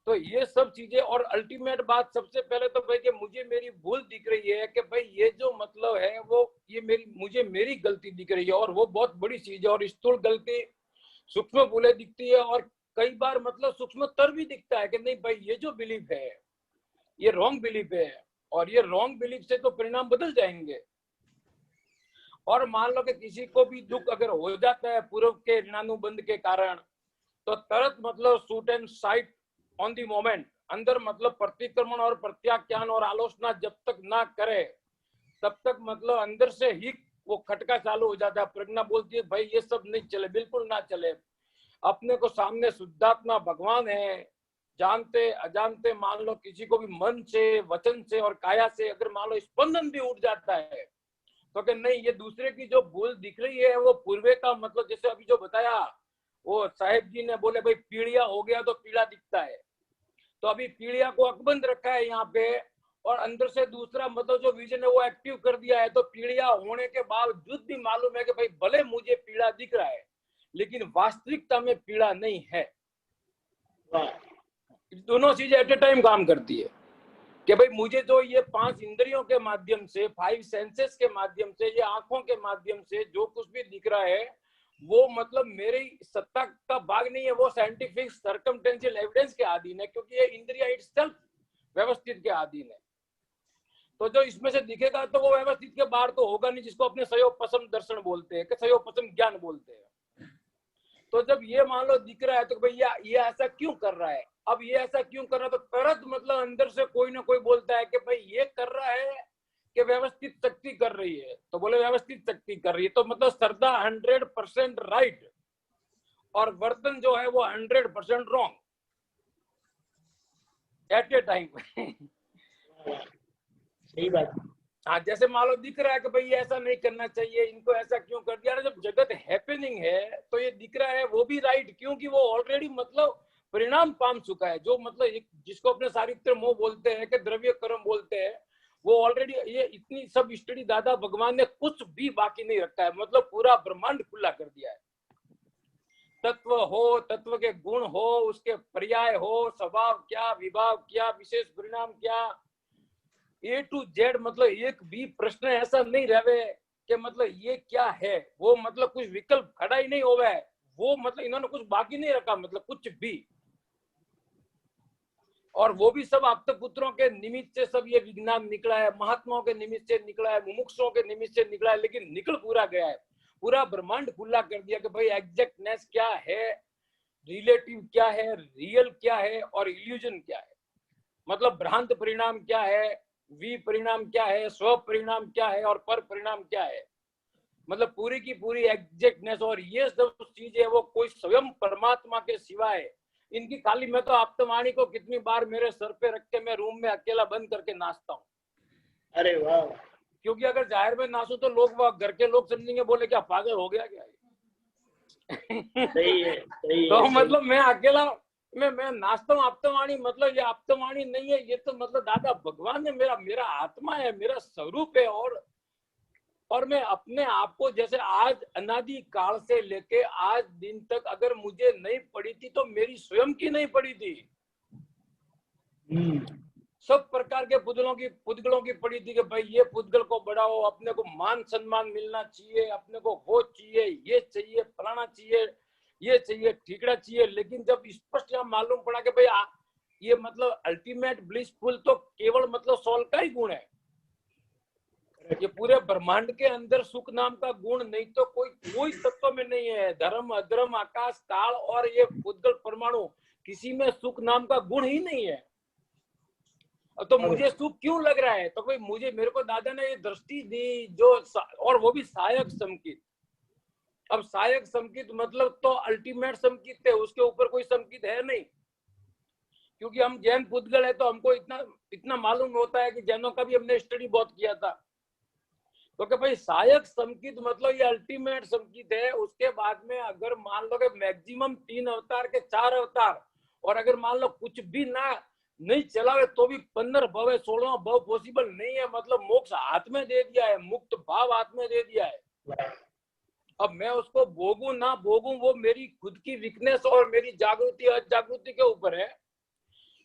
तो ये सब चीजें, और अल्टीमेट बात सबसे पहले तो भाई कि मुझे मेरी भूल दिख रही है कि भाई ये जो मतलब है वो ये मुझे मेरी गलती दिख रही है, और वो बहुत बड़ी चीज है। और स्थूल गलती सूक्ष्म भूलें दिखती है, और कई बार मतलब सूक्ष्मतर भी दिखता है कि नहीं भाई ये जो बिलीफ है ये रॉन्ग बिलीफ है, और ये रॉन्ग बिलीफ से तो परिणाम बदल जाएंगे। और मान लो कि किसी को भी दुख अगर हो जाता है पूर्व के ऋणानुबंध के कारण, तो तुरंत मतलब shoot and site on the moment, अंदर मतलब प्रतिक्रमण और प्रत्याख्यान और आलोचना जब तक ना करे तब तक मतलब अंदर से ही वो खटका चालू हो जाता है। प्रज्ञा बोलती है भाई ये सब नहीं चले, बिल्कुल ना चले। अपने को सामने शुद्धात्मा भगवान है, जानते अजानते मान लो किसी को भी मन से, वचन से और काया से अगर मान लो स्पंदन भी उठ जाता है, तो कि नहीं ये दूसरे की जो भूल दिख रही है वो पूर्वे का मतलब, जैसे अभी जो बताया वो साहेब जी ने बोले भाई पीड़िया हो गया तो पीड़ा दिखता है, तो अभी पीड़िया को अकबंद रखा है यहाँ पे, और अंदर से दूसरा मतलब जो विजन है वो एक्टिव कर दिया है। तो पीड़िया होने के बावजूद भी मालूम है कि भाई भले मुझे पीड़ा दिख रहा है लेकिन वास्तविकता में पीड़ा नहीं है। दोनों चीजें एट ए टाइम काम करती है कि भाई मुझे जो ये 5 इंद्रियों के माध्यम से, 5 सेंसेस के माध्यम से, ये आंखों के माध्यम से जो कुछ भी दिख रहा है वो मतलब मेरी सत्ता का भाग नहीं है, वो साइंटिफिक सर्कमटेंशियल एविडेंस के अधीन है, क्योंकि ये इंद्रिया इटसेल्फ व्यवस्थित के अधीन है। तो जो इसमें से दिखेगा तो वो व्यवस्थित के बाहर तो होगा नहीं, जिसको अपने सयोपसम दर्शन बोलते हैं, कि सयोपसम ज्ञान बोलते हैं। तो जब ये मान लो दिख रहा है तो भैया ये ऐसा क्यों कर रहा है, अब ये ऐसा क्यों कर रहा है, तो तुरंत मतलब अंदर से कोई ना कोई बोलता है कि भाई ये कर रहा है कि व्यवस्थित शक्ति कर रही है। तो बोले व्यवस्थित शक्ति कर रही है, तो मतलब श्रद्धा 100% राइट और वर्तन जो है वो 100% रॉन्ग एट ए टाइम। सही बात। हाँ, जैसे मान लो दिख रहा है कि भाई ऐसा नहीं करना चाहिए, इनको ऐसा क्यों कर दिया। जब जगत हैपनिंग है तो ये दिख रहा है वो भी राइट, क्योंकि वो ऑलरेडी मतलब परिणाम पाम चुका है। जो मतलब जिसको अपने चारित्र मोह बोलते हैं कि द्रव्य कर्म बोलते हैं, वो ऑलरेडी ये इतनी सब स्टडी दादा भगवान ने कुछ भी बाकी नहीं रखा है, मतलब पूरा ब्रह्मांड खुला कर दिया है। तत्व हो, तत्व के गुण हो, उसके पर्याय हो, स्वभाव क्या, विभाव क्या, विशेष परिणाम क्या, A to Z, मतलब एक भी प्रश्न ऐसा नहीं रहे कि मतलब ये क्या है, वो मतलब कुछ विकल्प खड़ा ही नहीं होगा है, वो मतलब इन्होंने कुछ बाकी नहीं रखा, मतलब कुछ भी। और वो भी सब आप पुत्रों के निमित्त से सब ये विज्ञान निकला है, महात्माओं के निमित्त से निकला है, मुमुक्षुओं के निमित्त से निकला है, लेकिन निकल पूरा गया है। पूरा ब्रह्मांड खुला कर दिया कि भाई एग्जैक्टनेस क्या है, रिलेटिव क्या है, रियल क्या है और इल्यूजन क्या है, मतलब भ्रांत परिणाम क्या है, वी परिणाम क्या है, स्व परिणाम क्या है और पर परिणाम क्या है, मतलब पूरी की पूरी एग्जैक्टनेस। और ये सब चीजें वो कोई स्वयं परमात्मा के सिवाय इनकी खाली, मैं तो आप्तवाणी को कितनी बार मेरे सर पे रख के मैं रूम में अकेला बंद करके नाचता हूँ। अरे वाह। क्योंकि अगर जाहिर में नाचूं तो लोग, घर के लोग समझेंगे, बोले क्या पागल हो गया क्या। सही है, सही तो है, मतलब मैं अकेला मैं नाचता हूँ आप्तवाणी, मतलब ये आप्तवाणी नहीं है, ये तो मतलब दादा भगवान ने मेरा आत्मा है, मेरा स्वरूप है। और मैं अपने आप को जैसे आज अनादि काल से लेके आज दिन तक अगर मुझे नहीं पड़ी थी तो मेरी स्वयं की नहीं पड़ी थी, सब प्रकार के पुद्गलों की पड़ी थी कि भाई ये पुद्गल को बढ़ाओ, अपने को मान सम्मान मिलना चाहिए, अपने को वो चाहिए, ये चाहिए, फलाना चाहिए, ये चाहिए, ठीकड़ा चाहिए। लेकिन जब स्पष्ट यहाँ मालूम पड़ा कि भाई ये मतलब अल्टीमेट ब्लिसफुल तो केवल मतलब सोल का ही गुण है, ये पूरे ब्रह्मांड के अंदर सुख नाम का गुण नहीं तो कोई तत्व में नहीं है। धर्म, अधर्म, आकाश, काल और ये पुद्गल परमाणु, किसी में सुख नाम का गुण ही नहीं है। तो मुझे सुख क्यों लग रहा है, तो भाई मेरे को दादा ने ये दृष्टि दी जो, और वो भी सहायक संकित। अब सहायक संकित मतलब तो अल्टीमेट संकित है, उसके ऊपर कोई संकित है नहीं, क्योंकि हम जैन पुद्गल है तो हमको इतना मालूम होता है कि जैनों का भी हमने स्टडी बहुत किया था। तो कि भाई सहायक संकित मतलब ये अल्टीमेट संकित है। उसके बाद में अगर मान लो कि मैक्सिमम 3 अवतार के 4 अवतार, और अगर मान लो कुछ भी नहीं चलावे तो भी 15 भव है, 16 भव पॉसिबल नहीं है, मतलब मोक्ष हाथ में दे दिया है, मुक्त भाव हाथ में दे दिया है। अब मैं उसको भोगूं ना भोगूं वो मेरी खुद की वीकनेस और मेरी जागृति अजागृति के ऊपर है।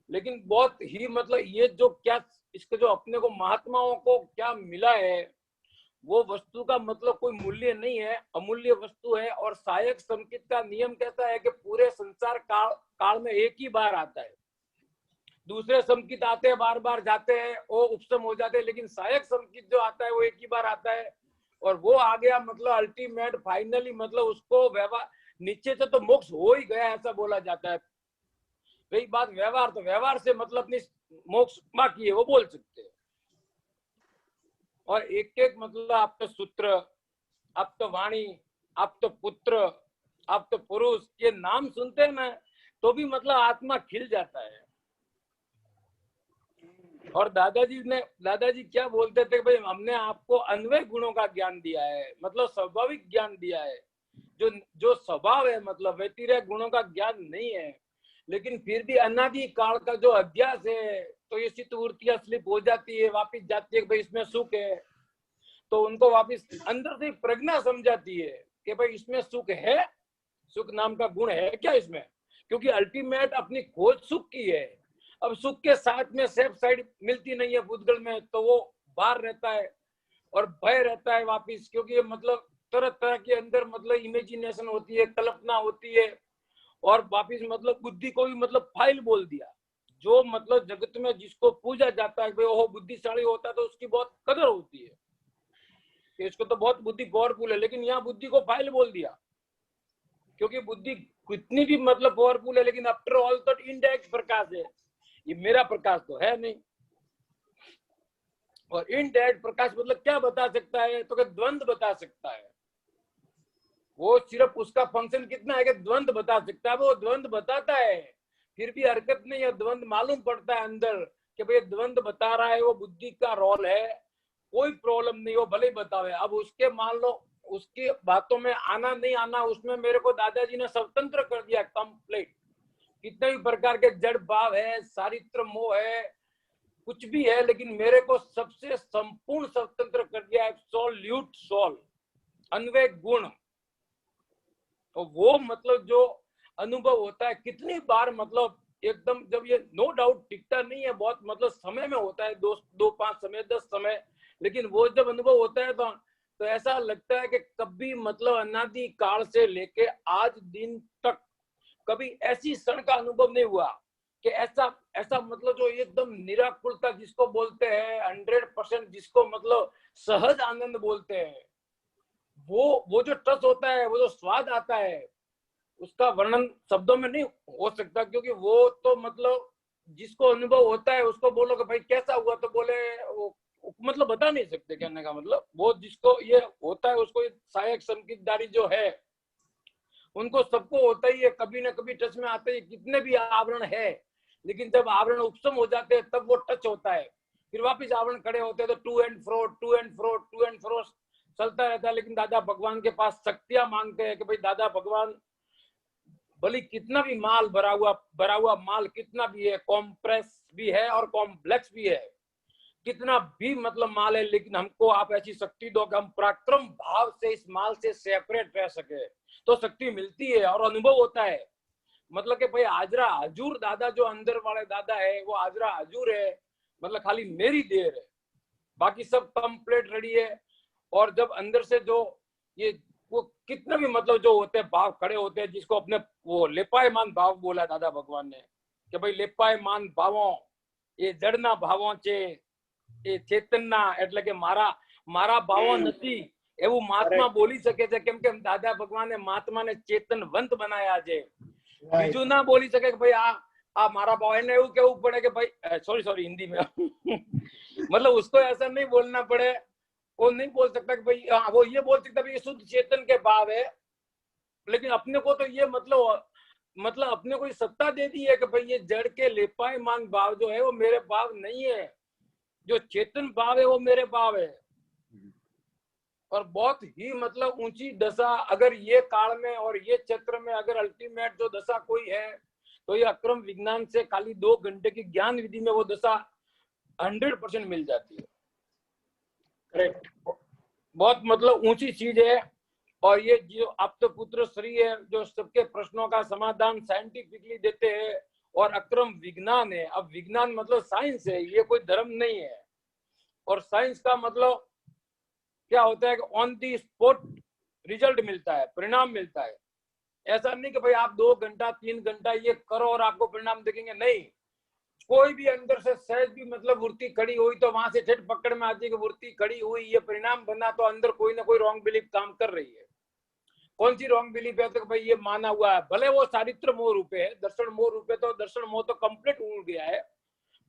लेकिन बहुत ही मतलब ये जो क्या इसके जो अपने को महात्माओं को क्या मिला है वो वस्तु का मतलब कोई मूल्य नहीं है, अमूल्य वस्तु है। और सहायक संकित का नियम कहता है कि पूरे संसार काल में एक ही बार आता है, दूसरे संकित आते हैं बार बार जाते हैं, वो उपशम हो जाते हैं, लेकिन सहायक संकित जो आता है वो एक ही बार आता है। और वो आ गया मतलब अल्टीमेट फाइनली, मतलब उसको व्यवहार नीचे से तो मोक्ष हो ही गया ऐसा बोला जाता है। रही बात व्यवहार, तो व्यवहार से मतलब अपनी मोक्ष बाकी है वो बोल सकते हैं। और एक एक मतलब आप तो सूत्र, आप तो वाणी, आप तो पुत्र, आप तो पुरुष, ये नाम सुनते हैं ना तो भी मतलब आत्मा खिल जाता है। और दादाजी क्या बोलते थे, भाई हमने आपको अन्वय गुणों का ज्ञान दिया है, मतलब स्वाभाविक ज्ञान दिया है, जो स्वभाव है, मतलब व्यतिरेक गुणों का ज्ञान नहीं है। लेकिन फिर भी अनादि काल का जो अध्यास है, तो ये चित्तवृत्तियां स्लिप हो जाती है, वापिस जाती है कि भाई इसमें सुख है, तो उनको वापिस अंदर से प्रज्ञा समझाती है कि भाई इसमें सुख है, सुख नाम का गुण है क्या इसमें, क्योंकि अल्टीमेट अपनी खोज सुख की है। अब सुख के साथ में सेफ साइड मिलती नहीं है भूतगल में, तो वो बाहर रहता है और भय रहता है वापिस, क्योंकि ये मतलब तरह तरह के अंदर मतलब इमेजिनेशन होती है, कल्पना होती है, और वापिस मतलब बुद्धि को भी मतलब फाइल बोल दिया। जो मतलब जगत में जिसको पूजा जाता है भाई वो बुद्धिशाली होता है तो उसकी बहुत कदर होती है कि इसको तो बहुत बुद्धि पावरफुल है, लेकिन यहाँ बुद्धि को फाइल बोल दिया, क्योंकि बुद्धि कितनी भी मतलब पावरफुल है, लेकिन आफ्टर ऑल तो इनडायरेक्ट प्रकाश है, ये मेरा प्रकाश तो है नहीं। और इनडायरेक्ट प्रकाश मतलब क्या बता सकता है, तो द्वंद बता सकता है। वो सिर्फ उसका फंक्शन कितना है कि द्वंद बता सकता है, वो द्वंद बताता है, फिर भी हरकत नहीं है, द्वंद मालूम पड़ता है अंदर कि भाई द्वंद बता रहा है, वो बुद्धि का रोल है, कोई प्रॉब्लम नहीं, वो भले ही बतावे। अब उसके मान लो उसकी बातों में आना नहीं आना, उसमें मेरे को दादाजी ने स्वतंत्र कर दिया कंप्लीट। कितने भी प्रकार के जड़ भाव है, चारित्र मोह है, कुछ भी है, लेकिन मेरे को सबसे संपूर्ण स्वतंत्र कर दिया एब्सोल्यूट सोल, अन्वय गुण। तो वो मतलब जो अनुभव होता है कितनी बार, मतलब एकदम जब ये नो डाउट टिकता नहीं है, बहुत मतलब समय में होता है, 2 5 समय 10 समय, लेकिन वो जब अनुभव होता है तो ऐसा लगता है कि कभी मतलब अनादि काल से लेके आज दिन तक कभी ऐसी क्षण का अनुभव नहीं हुआ कि ऐसा मतलब जो एकदम निराकुलता जिसको बोलते हैं, 100% जिसको मतलब सहज आनंद बोलते हैं, वो जो टच होता है, वो जो स्वाद आता है, उसका वर्णन शब्दों में नहीं हो सकता, क्योंकि वो तो मतलब जिसको अनुभव होता है उसको बोलो कि भाई कैसा हुआ, तो बोले वो मतलब बता नहीं सकते। कहने का मतलब वो जिसको ये होता है उसको सहायक संकेतदारी जो है उनको सबको होता ही है, कभी ना कभी टच में आते ही, कितने भी आवरण है, लेकिन जब आवरण उपशम हो जाते हैं तब वो टच होता है, फिर वापिस आवरण खड़े होते हैं, तो टू एंड फ्रो चलता रहता है। लेकिन दादा भगवान के पास शक्तियां मांगते हैं कि भाई दादा भगवान भले कितना भी माल भरा हुआ माल कितना भी है, कॉम्प्रेस भी है और कॉम्प्लेक्स भी है, कितना भी मतलब माल है, लेकिन हमको आप ऐसी शक्ति दो कि हम पराक्रम भाव से इस माल से सेपरेट रह सके, तो शक्ति मिलती है और अनुभव होता है। मतलब कि भाई हाजरा हजूर दादा जो अंदर वाले दादा है वो हाजरा हजूर है, मतलब खाली मेरी देर है, बाकी सब कंप्लीट रेडी है। और जब अंदर से जो ये वो कितने भी मतलब जो होते हैं भाव खड़े होते हैं, जिसको अपने वो लेपायमान भाव बोला दादा भगवान ने कि भाई लेपायमान भावों ये जड़ना भावों छे એ ચેતનના એટલે કે મારા ભાવો નથી એવું મહાત્મા બોલી શકે છે, કેમ કે દાદા ભગવાને મહાત્માને ચેતનવંત બનાયા છે, બીજું ના બોલી શકે કે ભાઈ આ મારા ભાવ, એને એવું કેવું પડે કે ભાઈ सॉरी हिंदी में मतलब उसको ऐसा नहीं बोलना पड़े, वो नहीं बोल सकता कि भाई वो ये बोल सकता है शुद्ध चेतन के भाव है, लेकिन अपने को तो ये मतलब अपने को सत्ता दे दी है कि भाई ये जड़ के लेपायमान भाव जो है वो मेरे भाव नहीं है, जो चेतन भाव है वो मेरे भाव है। और बहुत ही मतलब ऊंची दशा अगर ये काल में और ये क्षेत्र में अगर अल्टीमेट जो दशा कोई है तो ये अक्रम विज्ञान से खाली 2 घंटे की ज्ञान विधि में वो दशा 100% मिल जाती है। करेक्ट, बहुत मतलब ऊंची चीज है। और ये जो आप तो पुत्र श्री है जो सबके प्रश्नों का समाधान साइंटिफिकली देते हैं, और अक्रम विज्ञान है। अब विज्ञान मतलब साइंस है, ये कोई धर्म नहीं है। और साइंस का मतलब क्या होता है कि ऑन दी स्पॉट रिजल्ट मिलता है, परिणाम मिलता है। ऐसा नहीं कि भाई आप 2 घंटा 3 घंटा ये करो और आपको परिणाम देखेंगे, नहीं। कोई भी अंदर से सहज भी मतलब वृत्ति खड़ी हुई तो वहां से ठेठ पकड़ में आती है कि वृत्ति खड़ी हुई, ये परिणाम बना, तो अंदर कोई ना कोई रॉन्ग बिलीफ काम कर रही है। कौन सी रॉन्ग बिलीफ है? तो भाई ये माना हुआ है, भले वो चारित्र मोह रूपे है, दर्शन मोह रूपे, तो दर्शन मोह तो कंप्लीट उड़ गया है,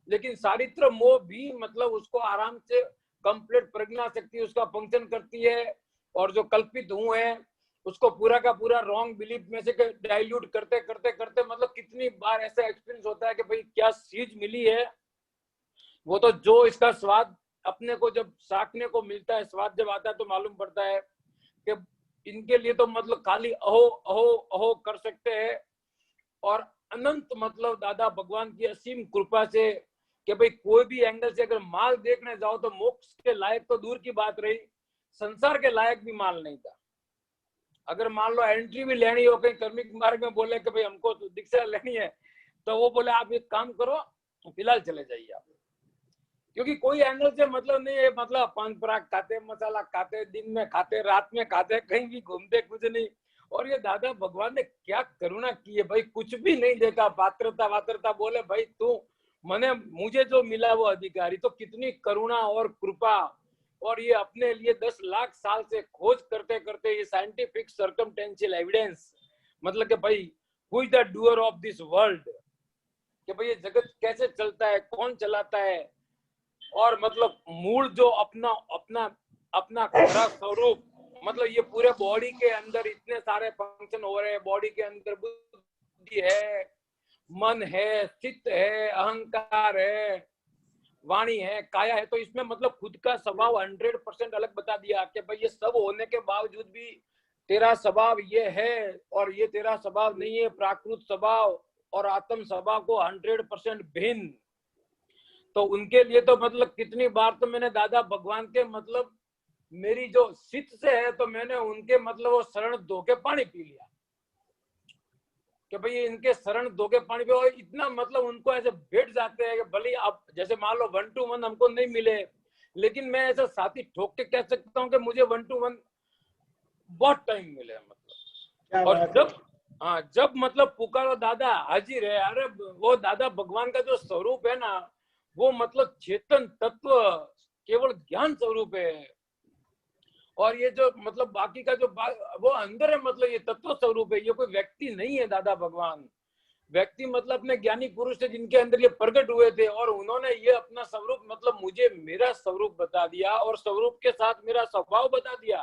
लेकिन चारित्र मोह भी मतलब उसको आराम से कंप्लीट प्रज्ञा शक्ति उसका फंक्शन करती है। और जो कल्पित हुए हैं उसको पूरा का पूरा रॉन्ग बिलीफ में से डाइल्यूट करते करते करते मतलब कितनी बार ऐसा एक्सपीरियंस होता है कि भाई क्या चीज मिली है। वो तो जो इसका स्वाद अपने को जब चाखने को मिलता है, स्वाद जब आता है तो मालूम पड़ता है कि इनके लिए तो मतलब खाली अहो अहो अहो कर सकते हैं। और अनंत मतलब दादा भगवान की असीम कृपा से कि भाई कोई भी एंगल से अगर माल देखने जाओ तो मोक्ष के लायक तो दूर की बात रही, संसार के लायक भी माल नहीं था। अगर मान लो एंट्री भी लेनी हो कहीं कर्मिक मार्ग में, बोले कि भाई हमको तो दीक्षा लेनी है, तो वो बोले आप एक काम करो फिलहाल चले जाइए आप, क्योंकि कोई एंगल से मतलब नहीं है। मतलब पान पराग खाते, मसाला खाते, दिन में खाते, रात में खाते, कहीं भी घूमते, कुछ नहीं। और ये दादा भगवान ने क्या करुणा की है भाई, कुछ भी नहीं देखा, पात्रता वात्रता, बोले भाई तू मुझे जो मिला वो अधिकारी। तो कितनी करुणा और कृपा। और ये अपने लिए 10 लाख साल से खोज करते करते ये साइंटिफिक सर्कमटेंशियल एविडेंस, मतलब कि भाई who is the doer of this world, कि भाई ये जगत कैसे चलता है, कौन चलाता है, और मतलब मूल जो अपना अपना अपना खरा स्वरूप, मतलब ये पूरे बॉडी के अंदर इतने सारे फंक्शन हो रहे हैं। बॉडी के अंदर बुद्धि है, मन है, चित्त है, अहंकार है, वाणी है, काया है। तो इसमें मतलब खुद का स्वभाव 100% अलग बता दिया कि भाई ये सब होने के बावजूद भी तेरा स्वभाव ये है और ये तेरा स्वभाव नहीं है। प्राकृत स्वभाव और आत्म स्वभाव को 100% भिन्न। तो उनके लिए तो मतलब कितनी बार तो मैंने दादा भगवान के मतलब मेरी जो सित से है, तो मैंने उनके मतलब वो शरण धो के पानी पी लिया कि भाई इनके शरण धो के पानी पे। और इतना मतलब उनको ऐसे बैठ जाते हैं कि भले आप जैसे मान लो 1 to 1 हमको नहीं मिले, लेकिन मैं ऐसा साथी ठोक के कह सकता हूँ कि मुझे 1 to 1 बहुत टाइम मिले मतलब। और जब मतलब पुकारो दादा हाजिर है। अरे वो दादा भगवान का जो स्वरूप है ना, वो मतलब चेतन तत्व, केवल ज्ञान स्वरूप है। और ये जो मतलब बाकी का जो वो अंदर है, मतलब ये तत्व स्वरूप है, ये कोई व्यक्ति नहीं है दादा भगवान। व्यक्ति मतलब अपने ज्ञानी पुरुष थे जिनके अंदर ये प्रकट हुए थे, और उन्होंने ये अपना स्वरूप मतलब मुझे मेरा स्वरूप बता दिया, और स्वरूप के साथ मेरा स्वभाव बता दिया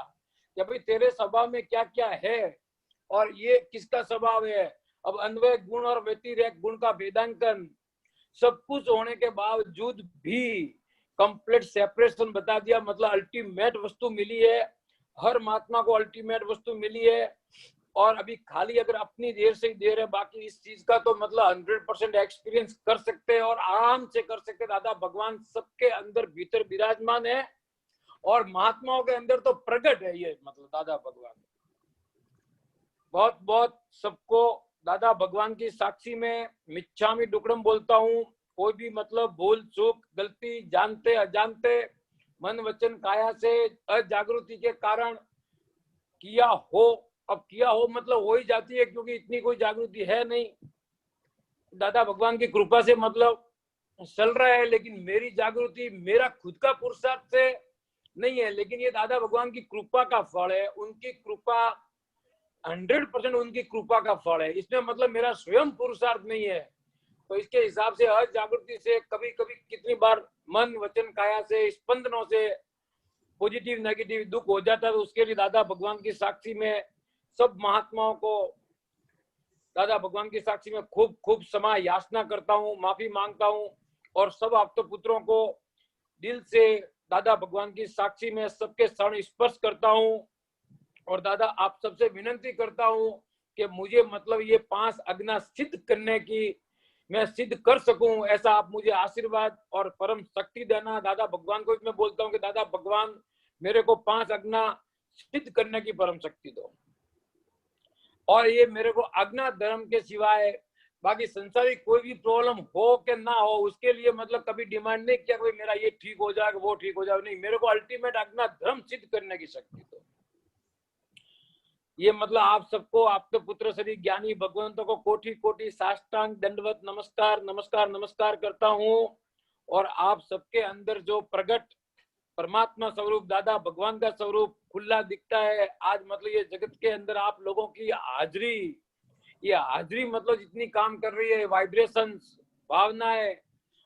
कि भाई तेरे स्वभाव में क्या क्या है और ये किसका स्वभाव है। अब अन्वय गुण और व्यतिरेक गुण का भेदांकन सब कुछ होने के बावजूद भी कंप्लीट सेपरेशन बता दिया। मतलब अल्टीमेट वस्तु मिली है, हर महात्मा को अल्टीमेट वस्तु मिली है। और अभी खाली अगर अपनी देर से ही देर है, बाकी इस चीज का तो मतलब 100% एक्सपीरियंस कर सकते हैं और आराम से कर सकते हैं। दादा भगवान सबके अंदर भीतर विराजमान है और महात्माओं के अंदर तो प्रकट है ये मतलब दादा भगवान। बहुत बहुत सबको दादा भगवान की साक्षी में मिच्छामी डुक्कड़म बोलता हूँ। कोई भी मतलब भूल चूक गलती जानते अजानते मन वचन काया से अजागृति के कारण किया हो, अब किया हो मतलब हो ही जाती है, क्योंकि इतनी कोई जागृति है नहीं। दादा भगवान की कृपा से मतलब चल रहा है, लेकिन मेरी जागृति मेरा खुद का पुरुषार्थ से नहीं है, लेकिन ये दादा भगवान की कृपा का फल है। उनकी कृपा 100% उनकी कृपा का फल है। इसमें मतलब मेरा स्वयं पुरुषार्थ नहीं है। तो इसके हिसाब से हर जागृति से कभी कभी कितनी बार मन वचन काया से स्पंदनों से पॉजिटिव नेगेटिव दुख हो जाता है, तो उसके लिए दादा भगवान की साक्षी में सब महात्माओं को दादा भगवान की साक्षी में खूब खूब क्षमा याचना करता हूँ, माफी मांगता हूँ। और सब आप्त पुत्रों को दिल से दादा भगवान की साक्षी में सबके शरण स्पर्श करता हूँ। और दादा आप सबसे विनती करता हूँ कि मुझे मतलब ये 5 आज्ञा सिद्ध करने की मैं सिद्ध कर सकूं, ऐसा आप मुझे आशीर्वाद और परम शक्ति देना। दादा भगवान को मैं बोलता हूँ कि दादा भगवान मेरे को 5 आज्ञा सिद्ध करने की परम शक्ति दो। और ये मेरे को आज्ञा धर्म के सिवाय बाकी संसारिक कोई भी प्रॉब्लम हो कि ना हो, उसके लिए मतलब कभी डिमांड नहीं किया कोई मेरा ये ठीक हो जाएगा वो ठीक हो जाएगा, नहीं, मेरे को अल्टीमेट आज्ञा धर्म सिद्ध करने की शक्ति दो। ये मतलब आप सबको आपके पुत्र श्री ज्ञानी भगवंतों को कोटि कोटि साष्टांग दंडवत नमस्कार नमस्कार नमस्कार करता हूँ। और आप सबके अंदर जो प्रगट परमात्मा स्वरूप दादा भगवान का स्वरूप खुला दिखता है आज, मतलब ये जगत के अंदर आप लोगों की हाजरी, ये हाजरी मतलब जितनी काम कर रही है, वाइब्रेशंस, भावनाएं,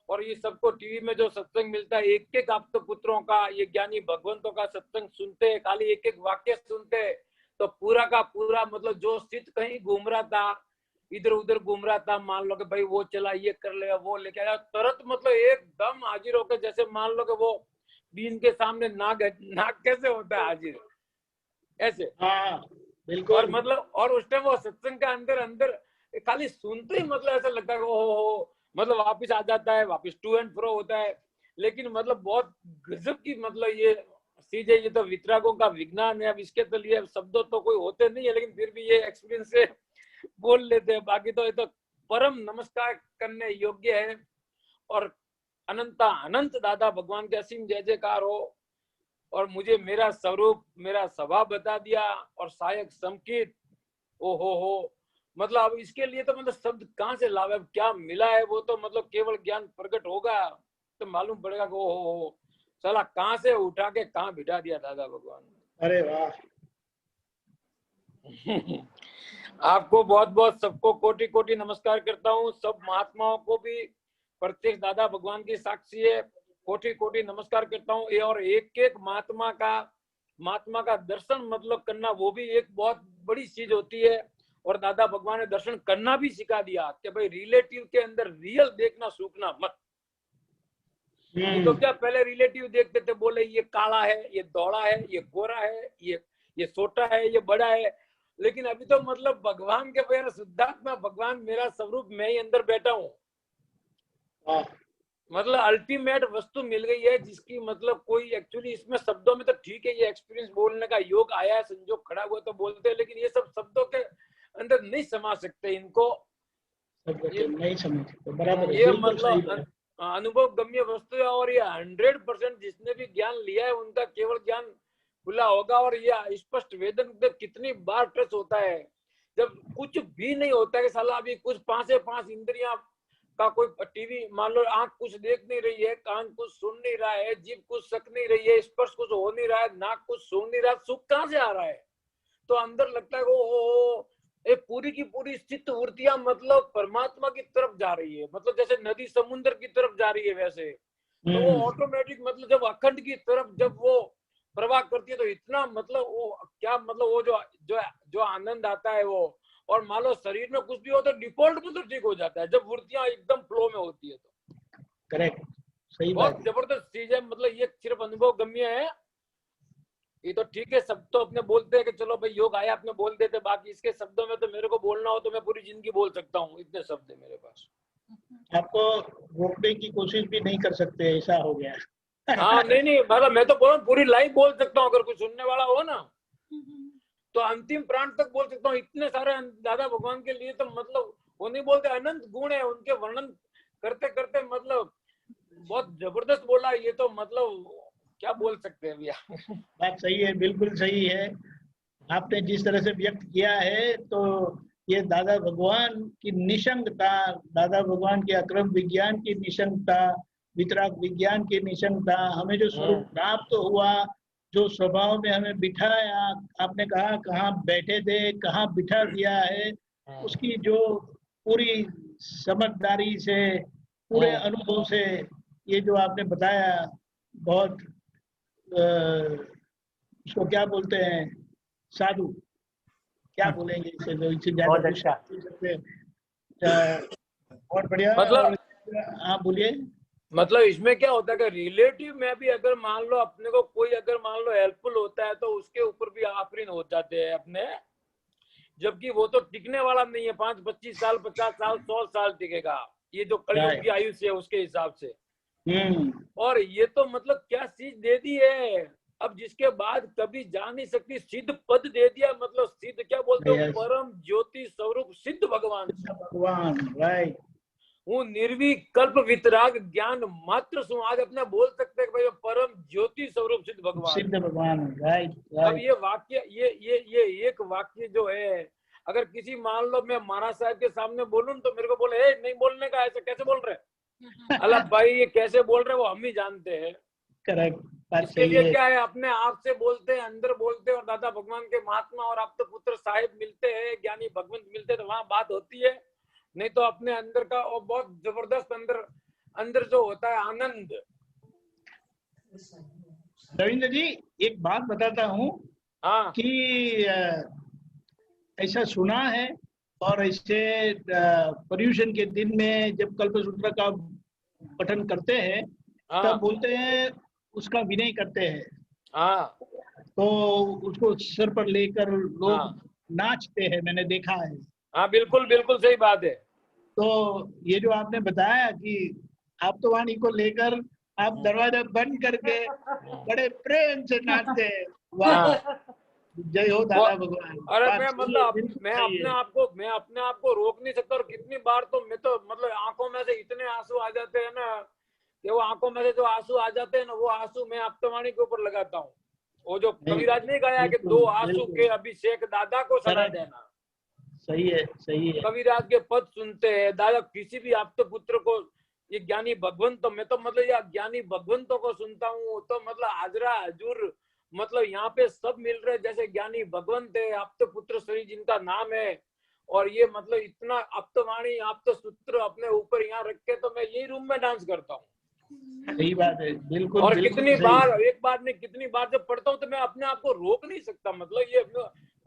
और ये सबको टीवी में जो सत्संग मिलता है, एक एक आप तो पुत्रों का ये ज्ञानी भगवंतों का सत्संग सुनते हैं, खाली एक एक वाक्य सुनते हैं, तो पूरा का पूरा मतलब जो स्थित कहीं घूम रहा था, इधर उधर घूम रहा था, मान लो कि भाई वो चला ये कर लेगा वो लेके आया, तुरंत मतलब एकदम हाजिर होकर, जैसे मान लो कि वो बीन के सामने नाग कैसे होता है हाजिर, ऐसे। हाँ बिल्कुल। और मतलब और उस टाइम वो सत्संग का अंदर अंदर खाली सुनते ही मतलब ऐसा लगता है कि ओहो, मतलब वापस आ जाता है, वापस टू एंड फ्रो होता है। लेकिन मतलब बहुत गजब की मतलब ये चीज है, ये तो वितरागों का विज्ञान है। अब इसके तो लिए शब्दों तो कोई होते नहीं है, लेकिन फिर भी ये एक्सपीरियंस से बोल लेते हैं। बाकी तो ये तो परम नमस्कार करने योग्य है। और अनंता अनंत दादा भगवान के असीम जय जयकार हो। और मुझे मेरा स्वरूप, मेरा स्वभाव बता दिया, और सहायक संकेत, ओ हो, मतलब अब इसके लिए तो मतलब शब्द कहाँ से लावे, अब क्या मिला है वो तो मतलब केवल ज्ञान प्रकट होगा तो मालूम पड़ेगा कि ओ हो, साला कहाँ से उठा के कहाँ बिठा दिया दादा भगवान। अरे वाह। आपको बहुत बहुत सबको कोटि कोटि नमस्कार करता हूँ। सब महात्माओं को भी प्रत्येक दादा भगवान की साक्षी है, कोटि कोटि नमस्कार करता हूँ। और एक एक महात्मा का दर्शन मतलब करना, वो भी एक बहुत बड़ी चीज होती है। और दादा भगवान ने दर्शन करना भी सिखा दिया कि भाई रिलेटिव के अंदर रियल देखना, सूखना मत। ये तो क्या पहले रिलेटिव देखते थे, बोले ये काला है, ये दौड़ा है, ये गोरा है, ये छोटा है, ये बड़ा है। लेकिन अभी तो मतलब भगवान के पैर शुद्धात्मा भगवान मेरा स्वरूप मैं ही अंदर बैठा हूँ। मतलब अल्टीमेट वस्तु मिल गई है, जिसकी मतलब कोई एक्चुअली इसमें शब्दों में तो ठीक है, ये एक्सपीरियंस बोलने का योग आया है, संजोग खड़ा हुआ तो बोलते हैं, लेकिन ये सब शब्दों के अंदर नहीं समा सकते इनको, ये नहीं समझ सकते। बराबर, ये बिल्कुल सही बात। मतलब अनुभव गम्य वस्तु है। और ये 100% जिसने भी ज्ञान लिया है उनका केवल ज्ञान खुला होगा। और ये स्पष्ट वेदन में कितनी बार टच होता है, जब कुछ भी नहीं होता है कि साला अभी कुछ 5 इंद्रियां का कोई टीवी मान लो, आंख कुछ देख नहीं रही है, कान कुछ सुन नहीं रहा है, जीभ कुछ सक नहीं रही है, स्पर्श कुछ हो नहीं रहा है, नाक कुछ सूंघ नहीं रहा, सुख कहाँ से आ रहा है? तो अंदर लगता है ओ ये पूरी की पूरी चित्त वृत्तियां मतलब परमात्मा की तरफ जा रही है, मतलब जैसे नदी समुद्र की तरफ जा रही है वैसे। तो वो ऑटोमेटिक मतलब जब अखंड की तरफ जब वो प्रवाह करती है तो इतना मतलब वो क्या मतलब वो जो आनंद आता है वो। और मान लो शरीर में कुछ भी हो तो डिफॉल्ट मतलब ठीक हो जाता है जब वृत्तियां एकदम फ्लो में होती है तो। करेक्ट, सही बात। बहुत जबरदस्त चीज है। मतलब ये सिर्फ अनुभव गम्य है, ये तो ठीक है, सब तो अपने बोलते हैं कि चलो भाई योग आया अपने बोल देते, बाकी इसके शब्दों में तो मेरे को बोलना हो तो मैं पूरी जिंदगी बोल सकता हूँ, इतने शब्द है मेरे पास। आपको रोकने की कोशिश भी नहीं कर सकते, ऐसा हो गया। हाँ नहीं मतलब मैं तो बोल पूरी लाइफ बोल सकता हूँ, अगर कोई सुनने वाला हो ना तो अंतिम प्राण तक बोल सकता हूँ। इतने सारे दादा भगवान के लिए तो मतलब वो नहीं बोलते, अनंत गुण है उनके, वर्णन करते करते मतलब बहुत जबरदस्त बोला। ये तो मतलब क्या बोल सकते हैं भैया। बात सही है, बिल्कुल सही है। आपने जिस तरह से व्यक्त किया है तो ये दादा भगवान की निशंकता, दादा भगवान के अक्रम विज्ञान की निशंकता, वितराग विज्ञान की निशंकता, हमें जो स्वरूप प्राप्त हुआ, जो स्वभाव में हमें बिठाया, आपने कहा कहाँ बैठे थे, कहाँ बिठा दिया है, उसकी जो पूरी समझदारी से, पूरे अनुभव से ये जो आपने बताया, बहुत उसको क्या बोलते हैं, साधु क्या बोलेंगे इसे, जो इससे ज्यादा बहुत अच्छा। बहुत बढ़िया। मतलब आप बोलिए। मतलब इसमें क्या होता है कि रिलेटिव में भी अगर मान लो अपने को कोई अगर मान लो हेल्पफुल होता है तो उसके ऊपर भी आफरीन हो जाते हैं अपने, जबकि वो तो टिकने वाला नहीं है। 5, 25 साल, 50 साल, 100 साल टिकेगा, ये जो कलयुग की आयुष है उसके हिसाब से। और ये तो मतलब क्या चीज दे दी है, अब जिसके बाद कभी जा नहीं सकती, सिद्ध पद दे दिया। मतलब सिद्ध क्या बोलते हो, परम ज्योति स्वरूप सिद्ध भगवान, राइट। वो निर्विकल्प वितराग ज्ञान मात्र सु, आज अपने बोल सकते हैं कि भाई परम ज्योति स्वरूप सिद्ध भगवान, राइट। अब ये वाक्य ये एक वाक्य जो है, अगर किसी मान लो मैं महाराज साहब के सामने बोलूं तो मेरे को बोले नहीं बोलने का, ऐसे कैसे बोल रहे अल्लाह भाई, ये कैसे बोल रहे वो हम ही जानते हैं। करेक्ट। इसके लिए क्या है, अपने आप से बोलते हैं, अंदर बोलते हैं, और दादा भगवान के महात्मा और आप तो पुत्र साहिब मिलते हैं, ज्ञानी भगवंत मिलते हैं तो वहां बात होती है। नहीं तो अपने अंदर का और बहुत जबरदस्त अंदर जो होता है आनंद। रविंद्र जी एक बात बताता हूँ कि ऐसा सुना है, और ऐसे पर्यूषण के दिन में जब कल्पसूत्र का पठन करते हैं तब बोलते हैं उसका विनय करते हैं, तो उसको सर पर लेकर लोग नाचते हैं, मैंने देखा है। हाँ बिल्कुल बिल्कुल सही बात है। तो ये जो आपने बताया कि आप्तवाणी को लेकर आप दरवाजा बंद करके बड़े प्रेम से नाचते हैं, वाह, जय हो दादा भगवान। अरे बात मैं सही है, मतलब बिल्कुल मैं सही अपने है। आप को रोक नहीं सकता। और कितनी बार तो मैं तो मतलब आंखों में से इतने आंसू आ जाते हैं ना कि वो आंखों में से जो आंसू आ जाते हैं ना, वो आंसू मैं आप्तवाणी के ऊपर लगाता हूँ। वो जो नहीं, कविराज ने गाया कि बिल्कुल, 2 आंसू बिल्कुल। के अभिषेक दादा को सदा Correct. देना। सही है, सही है। कविराज के पद सुनते हैं दादा, किसी भी आप्त पुत्र को, ये ज्ञानी भगवंत, मैं तो मतलब ये ज्ञानी भगवंतों को सुनता हूँ तो मतलब हाजरा हजूर, मतलब यहाँ पे सब मिल रहे, जैसे ज्ञानी भगवंत है, आप्त पुत्र श्री जिनका नाम है। और ये मतलब इतना आप्तवाणी आप्त सूत्र अपने ऊपर यहाँ रख के तो मैं यही रूम में डांस करता हूँ। सही बात है, बिल्कुल। और बिल्कुल कितनी सही। बार, एक बार नहीं कितनी बार जब पढ़ता हूँ तो मैं अपने आप को रोक नहीं सकता। मतलब ये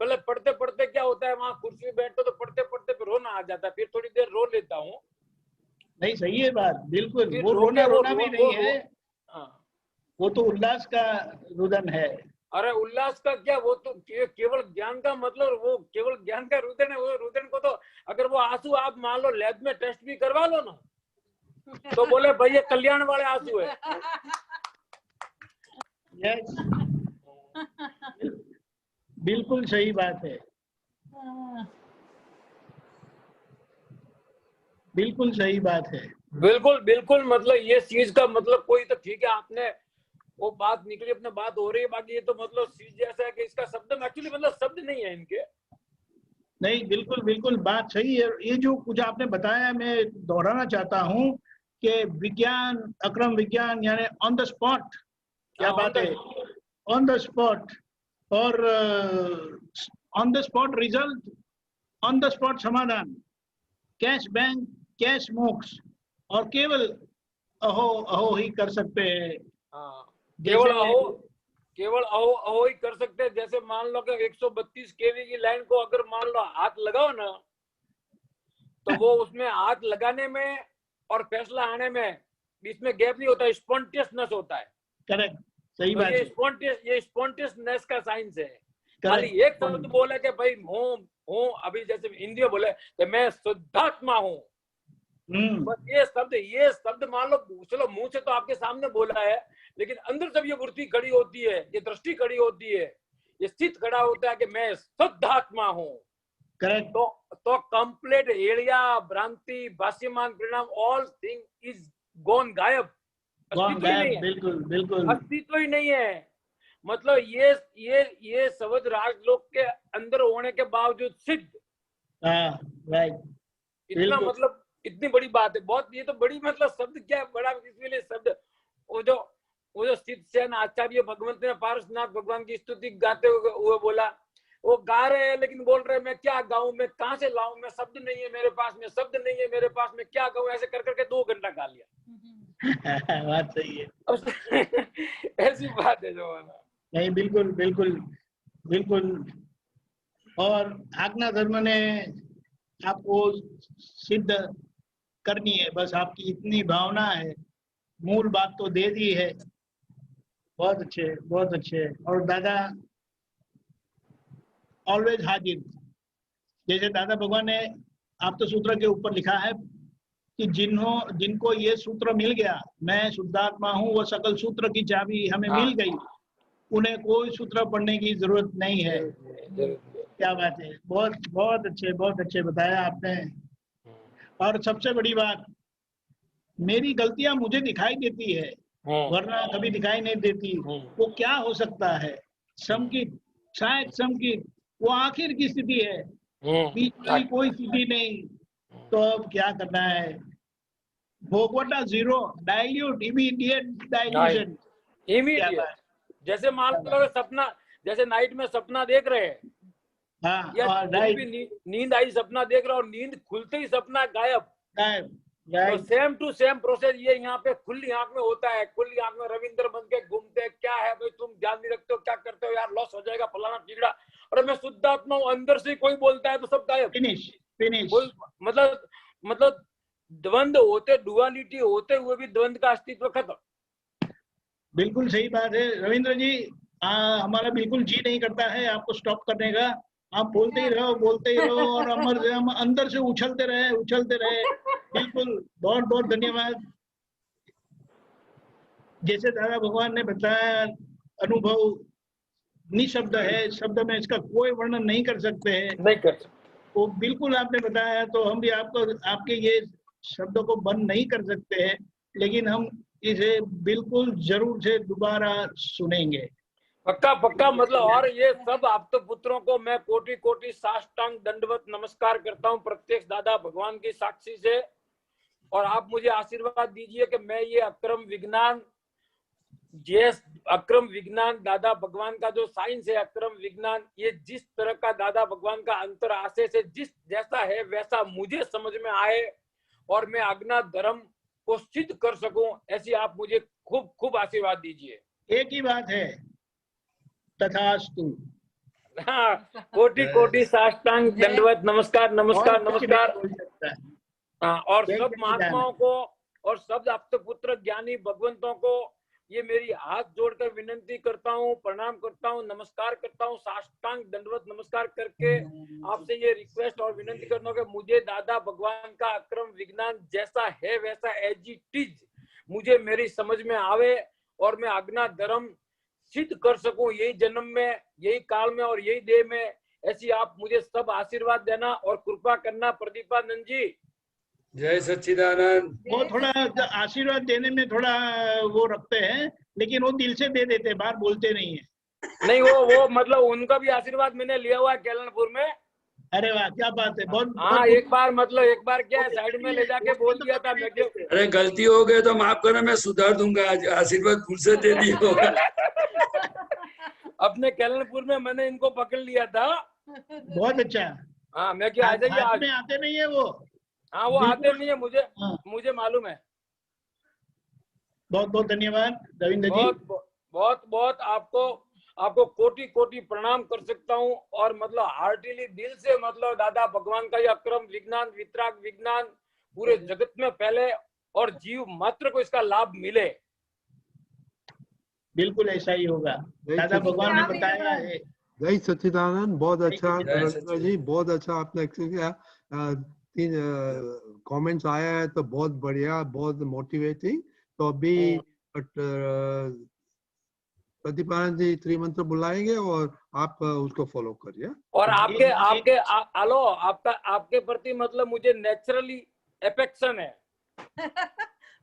पहले पढ़ते पढ़ते क्या होता है, वहां कुर्सी में बैठते तो पढ़ते पढ़ते फिर रोना आ जाता है, फिर थोड़ी देर रो लेता हूँ। नहीं, सही है बात, बिल्कुल। फिर वो रोके रोना भी नहीं है, हाँ। वो तो उल्लास का रुदन है। अरे उल्लास का क्या, वो तो केवल ज्ञान का मतलब, वो केवल ज्ञान का रुदन है। वो रुदन को तो अगर वो आंसू आप मान लो लैब में टेस्ट भी करवा लो ना, तो बोले भाई ये कल्याण वाले आंसू है। यस, बिल्कुल सही बात है, बिल्कुल सही बात है। बिल्कुल बिल्कुल। मतलब ये चीज का मतलब कोई तो ठीक है, आपने वो बात निकली, अपने बात हो रही है, बाकी ये तो मतलब चीज जैसा है कि इसका शब्द एक्चुअली मतलब शब्द नहीं है इनके। नहीं, बिल्कुल बिल्कुल बात सही है। ये जो कुछ आपने बताया मैं दोहराना चाहता हूँ कि विज्ञान, अक्रम विज्ञान, यानी ऑन द स्पॉट, क्या बात है, ऑन द स्पॉट, और on the spot result, on the spot समाधान, कैश बैंक, कैश मोक्ष, और केवल अहो अहो ही कर सकते हैं। केवल अहो अहो ही कर सकते हैं। जैसे मान लो कि 132 केवी की लाइन को अगर मान लो हाथ लगाओ ना, तो वो उसमें हाथ लगाने में और फैसला आने में बीच में गैप नहीं होता, स्पॉन्टेनियसनेस होता है। करेक्ट, सही तो बात है। ये स्पॉन्टेनियस का साइंस है। Correct. खाली एक शब्द बोले कि भाई हूँ, अभी जैसे हिंदी में बोले कि मैं शुद्धात्मा हूँ, बस ये शब्द मान लो, चलो मुंह से तो आपके सामने बोला है, लेकिन अंदर जब ये वृत्ति खड़ी होती है, ये दृष्टि खड़ी होती है, ये स्थित खड़ा होता है कि मैं शुद्धात्मा हूँ, करेक्ट, तो कंप्लीट एरिया, भ्रांति, भाष्यमान, परिणाम, ऑल थिंग इज गॉन, गायब, अस्तित्व ही नहीं है। बिल्कुल बिल्कुल, अस्तित्व ही नहीं है। मतलब ये शब्द राजलोक के अंदर होने के बावजूद सिद्ध, राइट, इतना मतलब इतनी बड़ी बात है बहुत। ये तो बड़ी मतलब शब्द क्या है, बड़ा इसलिए शब्द, वो जो सिद्ध सेन आचार्य भगवंत ने पारसनाथ भगवान की स्तुति गाते हुए बोला, वो गा रहे हैं लेकिन बोल रहे हैं मैं क्या गाऊं, मैं कहां से लाऊं, मैं शब्द नहीं है मेरे पास में, शब्द नहीं है मेरे पास में, क्या गाऊं, ऐसे कर करके 2 घंटा गा लिया। बात सही है। ऐसी बात है जो नहीं, बिल्कुल बिल्कुल बिल्कुल। और आज्ञा धर्म ने आपको सिद्ध करनी है, बस आपकी इतनी भावना है, मूल बात तो दे दी है। बहुत अच्छे, बहुत अच्छे। और दादा ऑलवेज हाजिर, जैसे दादा भगवान ने आप तो सूत्र के ऊपर लिखा है कि जिनको ये सूत्र मिल गया, मैं शुद्धात्मा हूँ, वो सकल सूत्र की चाबी हमें मिल गई, उन्हें कोई सूत्र पढ़ने की जरूरत नहीं है। क्या बात है, बहुत बहुत अच्छे बताया आपने। और सबसे बड़ी बात, मेरी गलतियां मुझे दिखाई देती है, वरना कभी दिखाई नहीं देती। वो क्या हो सकता है, संकित, शायद संकित, वो आखिर की स्थिति है, बीच वाली कोई स्थिति नहीं। तो अब क्या करना है, भोगवटा zero, dilute, immediate dilution. Immediate, जैसे मान लो सपना, जैसे नाइट में सपना देख रहे हैं, या भी नींद आई सपना देख रहे हो, और नींद खुलते ही सपना गायब। तो सेम टू सेम प्रोसेस ये यहाँ पे खुली आंख में होता है। खुली आंख में रविंद्र बन के घूमते हैं, क्या है भाई तुम ध्यान नहीं रखते हो, क्या करते हो यार, लॉस हो जाएगा, फलाना टिकड़ा, और मैं शुद्धात्मा हूँ, अंदर से कोई बोलता है तो सब गायब, फिनिश। मतलब द्वंद होते, डुअलिटी होते हुए भी द्वंद का अस्तित्व खत्म। बिल्कुल सही बात है रविंद्र जी। हमारा बिल्कुल जी नहीं करता है आपको स्टॉप करने का, आप बोलते ही रहो और हम अंदर से उछलते रहे। बिल्कुल, बहुत बहुत धन्यवाद। जैसे दादा भगवान ने बताया, अनुभव निशब्द है, शब्द में इसका कोई वर्णन नहीं कर सकते हैं। नहीं कर सकते। वो बिल्कुल आपने बताया, तो हम भी आपके ये शब्दों को बंद नहीं कर सकते हैं, लेकिन हम इसे बिल्कुल जरूर से दोबारा सुनेंगे। पक्का मतलब, और ये सब आप्त पुत्रों को मैं कोटि कोटि साष्टांग दंडवत नमस्कार करता हूँ प्रत्यक्ष दादा भगवान की साक्षी से। और आप मुझे आशीर्वाद दीजिए कि मैं ये अक्रम विज्ञान दादा भगवान का जो साइंस है, अक्रम विज्ञान, ये जिस तरह का दादा भगवान का अंतर आशय से जैसा है वैसा मुझे समझ में आए और मैं आज्ञा धर्म को सिद्ध कर सकूं, ऐसी आप मुझे खूब खूब आशीर्वाद दीजिए। एक ही बात है, तथास्तु। हाँ, कोटि कोटि साष्टांग दंडवत नमस्कार। हाँ, और सब महात्माओं को और सब आप्त पुत्र ज्ञानी भगवंतों को ये मेरी हाथ जोड़कर विनंती करता हूँ, प्रणाम करता हूँ, नमस्कार करता हूँ, साष्टांग दंडवत नमस्कार करके आपसे ये रिक्वेस्ट और विनंती करता हूँ कि मुझे दादा भगवान का अक्रम विज्ञान जैसा है वैसा एज इट इज मुझे मेरी समझ में आवे और मैं आज्ञा धर्म सिद्ध कर सकूं, यही जन्म में, यही काल में और यही देह में। ऐसी आप मुझे सब आशीर्वाद देना और कृपा करना। प्रदीपानंद जी, जय सच्चिदानंद। वो थोड़ा आशीर्वाद देने में थोड़ा वो रखते हैं, लेकिन वो दिल से दे देते हैं, बाहर बोलते नहीं है। नहीं, वो मतलब उनका भी आशीर्वाद मैंने लिया हुआ है केलनपुर में। अरे वाह, क्या बात है। बहुत हाँ, एक बार क्या साइड में ले जाके बोल दिया था मैं। अरे गलती हो गई तो माफ करना, मैं सुधार दूंगा। आशीर्वाद भूल से दे दिया होगा। अपने केलनपुर में मैंने इनको पकड़ लिया था। बहुत अच्छा। हाँ, मैं क्या आ जाइए आज। में आते नहीं है वो। हाँ, वो आते नहीं है, मुझे मालूम है। बहुत बहुत धन्यवाद रविंद्र जी। बहुत आपको कोटि कोटि प्रणाम कर सकता हूँ। और मतलब हार्टिली दिल से, मतलब दादा भगवान का ये अक्रम विज्ञान, वितराग विज्ञान पूरे जगत में फैले और जीव मात्र को इसका लाभ मिले। बिल्कुल ऐसा ही होगा, दादा भगवान ने बताया है। जय सच्चिदानंद। बहुत अच्छा रविंद्र जी, बहुत अच्छा आपने एक्सप्लेन किया। 3 कमेंट्स आया है तो बहुत बढ़िया, बहुत मोटिवेटिंग। तो अभी प्रदीपानंद जी त्रिमंत्र बुलाएंगे और आप उसको फॉलो करिए। और आपके प्रति मतलब मुझे नेचुरली अफेक्शन है।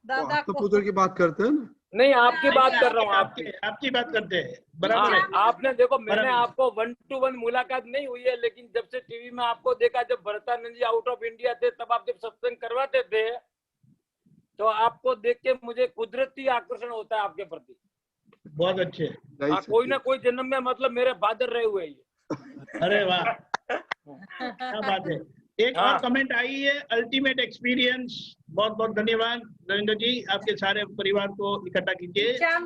दादा तो पुत्र की बात करते हैं ना? नहीं, आपकी बात कर रहा हूँ। आपकी बात करते हैं, बराबर है। आपने देखो, मैंने आपको 1-to-1 मुलाकात नहीं हुई है, लेकिन जब से टीवी में आपको देखा, जब भरतानंद जी आउट ऑफ इंडिया थे, तब आप जब सत्संग करवाते थे, तो आपको देख के मुझे कुदरती आकर्षण होता है आपके प्रति। बहुत अच्छे। कोई ना कोई जन्म में मतलब मेरे फादर रहे हुए ये। अरे वाह, क्या बात है। एक और कमेंट आई है, अल्टीमेट एक्सपीरियंस। बहुत बहुत धन्यवाद रविंद्र जी, आपके सारे परिवार को इकट्ठा कीजिए। सब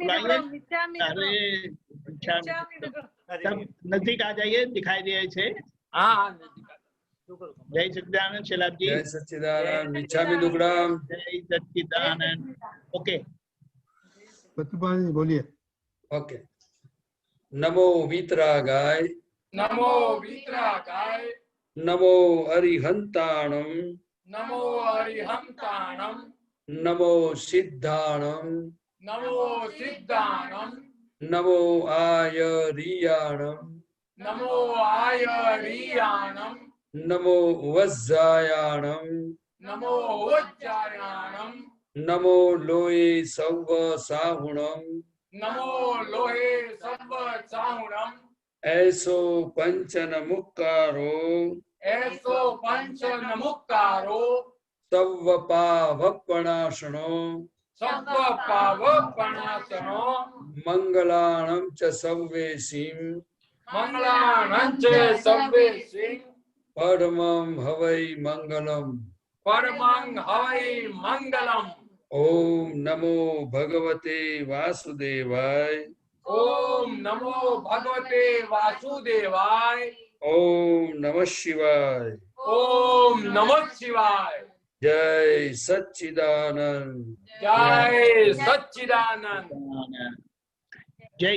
नजदीक आ जाइए, दिखाई दिया इसे। जय सच्चिदानंद शैलाब जी। जय सच्चिदानंद। मिच्छामि दुक्कडम। जय सच्चिदानंद। ओके, प्रतिपाल बोलिए। ओके। नमो वीतरागाय। नमो वीतरागाय। नमो अरिहंताणम। नमो अरिहंताणम। नमो सिद्धाणम। नमो सिद्धाणम। नमो आयरियाणम। नमो आयरियाणम। नमो वज्जायाणम। नमो वज्जायाणम। नमो लोये सव्व साहुणम। नमो लोहे सव्व साहुणम। ऐसो पंचन मुक्कारो। ऐसो पंचन मुक्कारो। सव्व पावपणाशनो। सव्व पावपणाशनो। मंगलाणं च सव्वेसिं। मंगलाणं च सव्वेसिं। परमं हवै मंगलम्। परमं हवै मंगलम्। ओम नमो भगवते वासुदेवाय। ओम नमो भगवते वासुदेवाय। ओम नमः शिवाय। ओम नमः शिवाय। जय सच्चिदानंद। जय सच्चिदानंद। जय